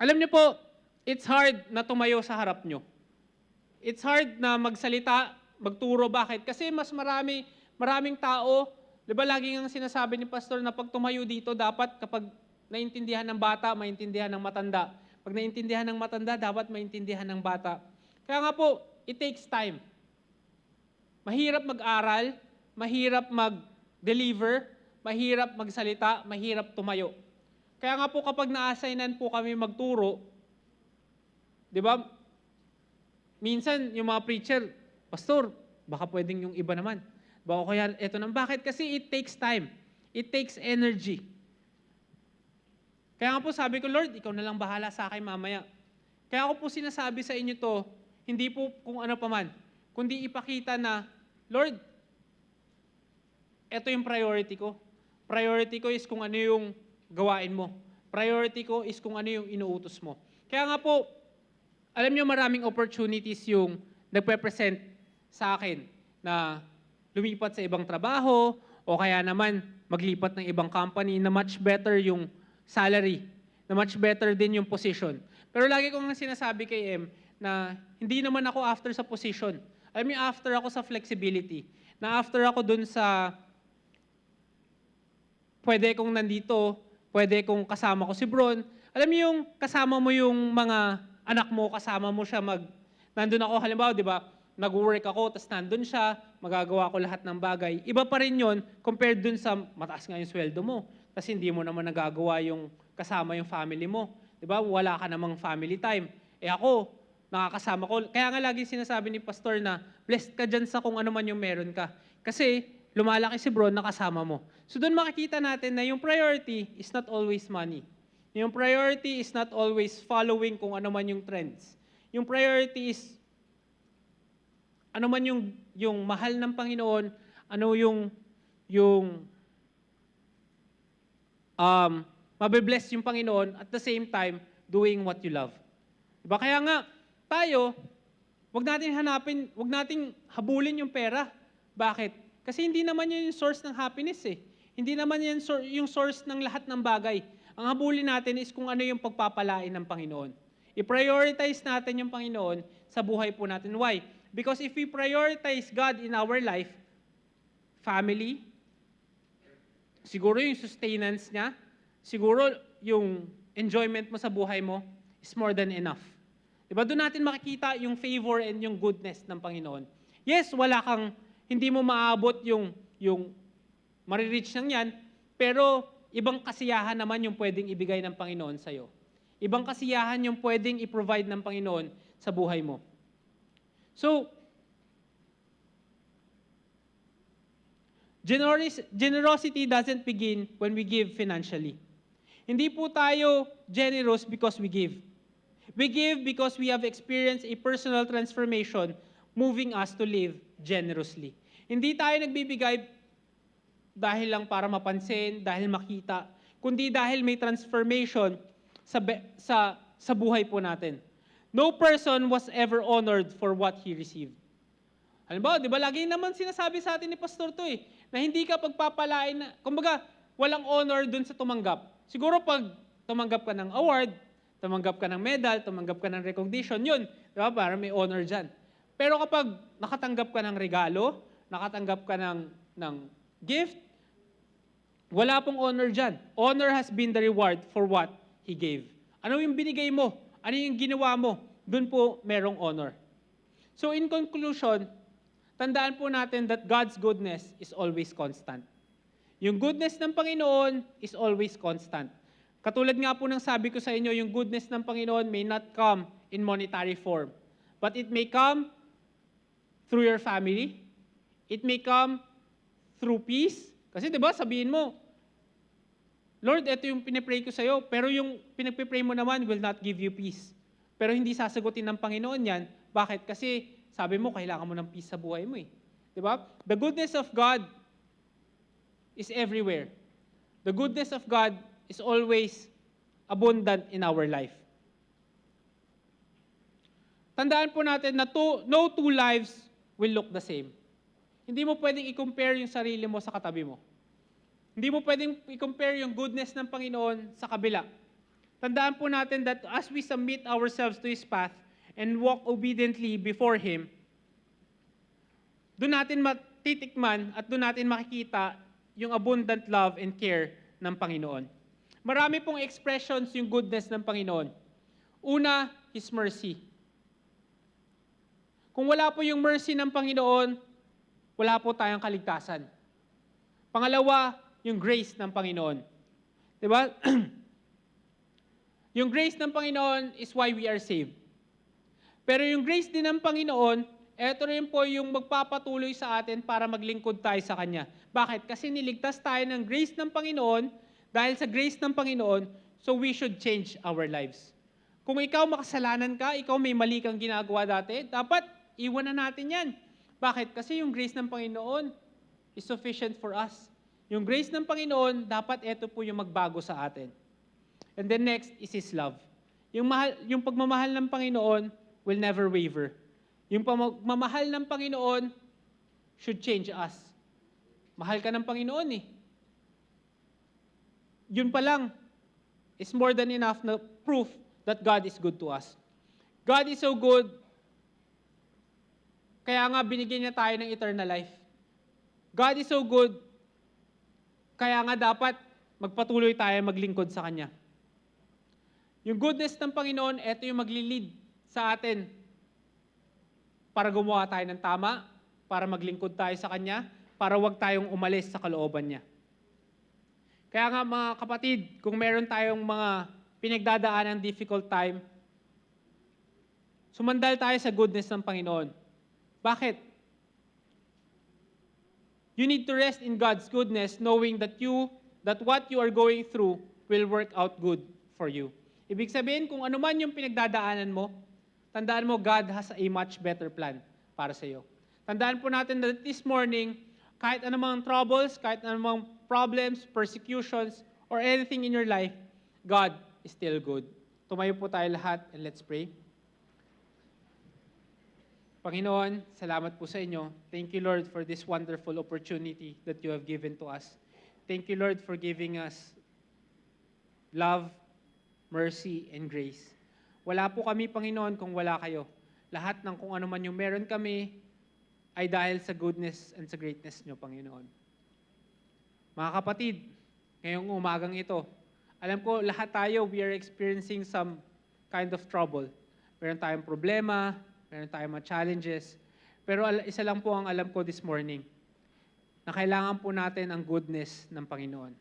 alam niyo po, it's hard na tumayo sa harap nyo. It's hard na magsalita, magturo. Bakit? Kasi mas maraming tao, di ba lagi ang sinasabi ni pastor na pag tumayo dito, dapat kapag naintindihan ng bata, maintindihan ng matanda. Pag naintindihan ng matanda, dapat maintindihan ng bata. Kaya nga po, it takes time. Mahirap mag-aral, mahirap mag-deliver, mahirap magsalita, mahirap tumayo. Kaya nga po kapag na-assignan po kami magturo, di ba, minsan yung mga preacher, pastor, baka pwedeng yung iba naman. Baka kaya ito nang bakit? Kasi it takes time. It takes energy. Kaya nga po sabi ko, Lord, ikaw na lang bahala sa akin mamaya. Kaya ako po sinasabi sa inyo to, hindi po kung ano pa man, kundi ipakita na, Lord, ito yung priority ko. Priority ko is kung ano yung gawain mo. Priority ko is kung ano yung inuutos mo. Kaya nga po, alam niyo maraming opportunities yung nagpe-present sa akin na lumipat sa ibang trabaho o kaya naman maglipat ng ibang company na much better yung salary, na much better din yung position. Pero lagi kong sinasabi kay M na hindi naman ako after sa position. Alam niyo, after ako sa flexibility. Na after ako dun sa pwede kong nandito, pwede kong kasama ko si Bron. Alam niyo yung kasama mo yung mga anak mo, kasama mo siya nandun ako, halimbawa, di ba, nag-work ako, tapos nandun siya, magagawa ko lahat ng bagay. Iba pa rin yun compared dun sa mataas nga yung sweldo mo. Tapos hindi mo naman nagagawa yung kasama yung family mo. Di ba? Wala ka namang family time. Ako, nakakasama ko. Kaya nga lagi sinasabi ni pastor na, blessed ka dyan sa kung ano man yung meron ka. Kasi, lumalaki si bro, nakasama mo. So doon makikita natin na yung priority is not always money. Yung priority is not always following kung ano man yung trends. Yung priority is ano man yung mahal ng Panginoon, ano yung mabe-bless yung Panginoon at the same time doing what you love. Diba? Kaya nga tayo, wag nating habulin yung pera. Bakit? Kasi hindi naman yun yung source ng happiness eh. Hindi naman yan yung source ng lahat ng bagay. Ang habulin natin is kung ano yung pagpapalain ng Panginoon. I-prioritize natin yung Panginoon sa buhay po natin. Why? Because if we prioritize God in our life, family, siguro yung sustenance niya, siguro yung enjoyment mo sa buhay mo is more than enough. Diba? Doon natin makikita yung favor and yung goodness ng Panginoon. Yes, hindi mo maabot yung marireach ng yan, pero ibang kasiyahan naman yung pwedeng ibigay ng Panginoon sa'yo. Ibang kasiyahan yung pwedeng i-provide ng Panginoon sa buhay mo. So, generosity doesn't begin when we give financially. Hindi po tayo generous because we give. We give because we have experienced a personal transformation moving us to live generously. Hindi tayo nagbibigay dahil lang para mapansin, dahil makita, kundi dahil may transformation sa buhay po natin. No person was ever honored for what he received. Halimbawa, di ba, lagi naman sinasabi sa atin ni Pastor to na hindi ka pagpapalain na, kumbaga, walang honor dun sa tumanggap. Siguro pag tumanggap ka ng award, tumanggap ka ng medal, tumanggap ka ng recognition, yun, di ba, para may honor dyan. Pero kapag nakatanggap ka ng regalo, nakatanggap ka ng gift, wala pong honor dyan. Honor has been the reward for what He gave. Ano yung binigay mo? Ano yung ginawa mo? Doon po merong honor. So in conclusion, tandaan po natin that God's goodness is always constant. Yung goodness ng Panginoon is always constant. Katulad nga po ng sabi ko sa inyo, yung goodness ng Panginoon may not come in monetary form, but it may come through your family. It may come through peace. Kasi 'di ba, sabihin mo, Lord, ito yung pinipray ko sa'yo, pero yung pinagpipray mo naman will not give you peace. Pero hindi sasagutin ng Panginoon yan. Bakit? Kasi sabi mo, kailangan mo ng peace sa buhay mo eh. Diba? The goodness of God is everywhere. The goodness of God is always abundant in our life. Tandaan po natin na no two lives will look the same. Hindi mo pwedeng i-compare yung sarili mo sa katabi mo. Hindi mo pwedeng i-compare yung goodness ng Panginoon sa kabila. Tandaan po natin that as we submit ourselves to His path and walk obediently before Him, doon natin matitikman at doon natin makikita yung abundant love and care ng Panginoon. Marami pong expressions yung goodness ng Panginoon. Una, His mercy. Kung wala po yung mercy ng Panginoon, wala po tayong kaligtasan. Pangalawa, yung grace ng Panginoon. Diba? Yung grace ng Panginoon is why we are saved. Pero yung grace din ng Panginoon, eto rin po yung magpapatuloy sa atin para maglingkod tayo sa Kanya. Bakit? Kasi niligtas tayo ng grace ng Panginoon, dahil sa grace ng Panginoon, so we should change our lives. Kung ikaw makasalanan ka, ikaw may mali kang ginagawa dati, dapat iwanan natin yan. Bakit? Kasi yung grace ng Panginoon is sufficient for us. Yung grace ng Panginoon, dapat ito po yung magbago sa atin. And then next is His love. Yung pagmamahal ng Panginoon will never waver. Yung pagmamahal ng Panginoon should change us. Mahal ka ng Panginoon eh. Yun pa lang is more than enough na proof that God is good to us. God is so good, kaya nga binigyan niya tayo ng eternal life. God is so good, kaya nga dapat magpatuloy tayo maglingkod sa Kanya. Yung goodness ng Panginoon, ito yung maglilid sa atin para gumawa tayo ng tama, para maglingkod tayo sa Kanya, para wag tayong umalis sa kalooban niya. Kaya nga mga kapatid, kung meron tayong mga pinagdadaan ng difficult time, sumandal tayo sa goodness ng Panginoon. Bakit? You need to rest in God's goodness, knowing that what you are going through will work out good for you. Ibig sabihin, kung ano man yung pinagdadaanan mo, tandaan mo, God has a much better plan para sa iyo. Tandaan po natin that this morning, kahit anumang troubles, kahit anumang problems, persecutions, or anything in your life, God is still good. Tumayo po tayo lahat and let's pray. Panginoon, salamat po sa inyo. Thank you, Lord, for this wonderful opportunity that you have given to us. Thank you, Lord, for giving us love, mercy, and grace. Wala po kami, Panginoon, kung wala kayo. Lahat ng kung ano man yung meron kami ay dahil sa goodness and sa greatness nyo, Panginoon. Mga kapatid, ngayong umagang ito, alam ko lahat tayo, we are experiencing some kind of trouble. Meron tayong problema, meron tayong mga challenges. Pero isa lang po ang alam ko this morning, na kailangan po natin ang goodness ng Panginoon.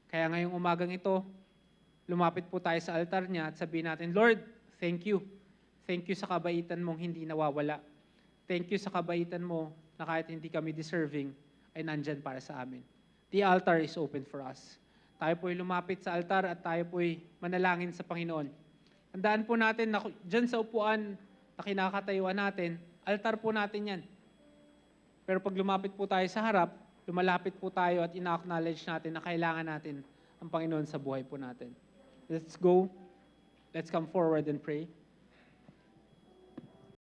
Kaya ngayong umagang ito, lumapit po tayo sa altar niya at sabihin natin, Lord, thank you. Thank you sa kabaitan mong hindi nawawala. Thank you sa kabaitan mo na kahit hindi kami deserving, ay nandyan para sa amin. The altar is open for us. Tayo po'y lumapit sa altar at tayo po'y manalangin sa Panginoon. Tandaan po natin na dyan sa upuan na kinakatayuan natin, altar po natin yan. Pero pag lumapit po tayo sa harap, lumalapit po tayo at ina-acknowledge natin na kailangan natin ang Panginoon sa buhay po natin. Let's go. Let's come forward and pray.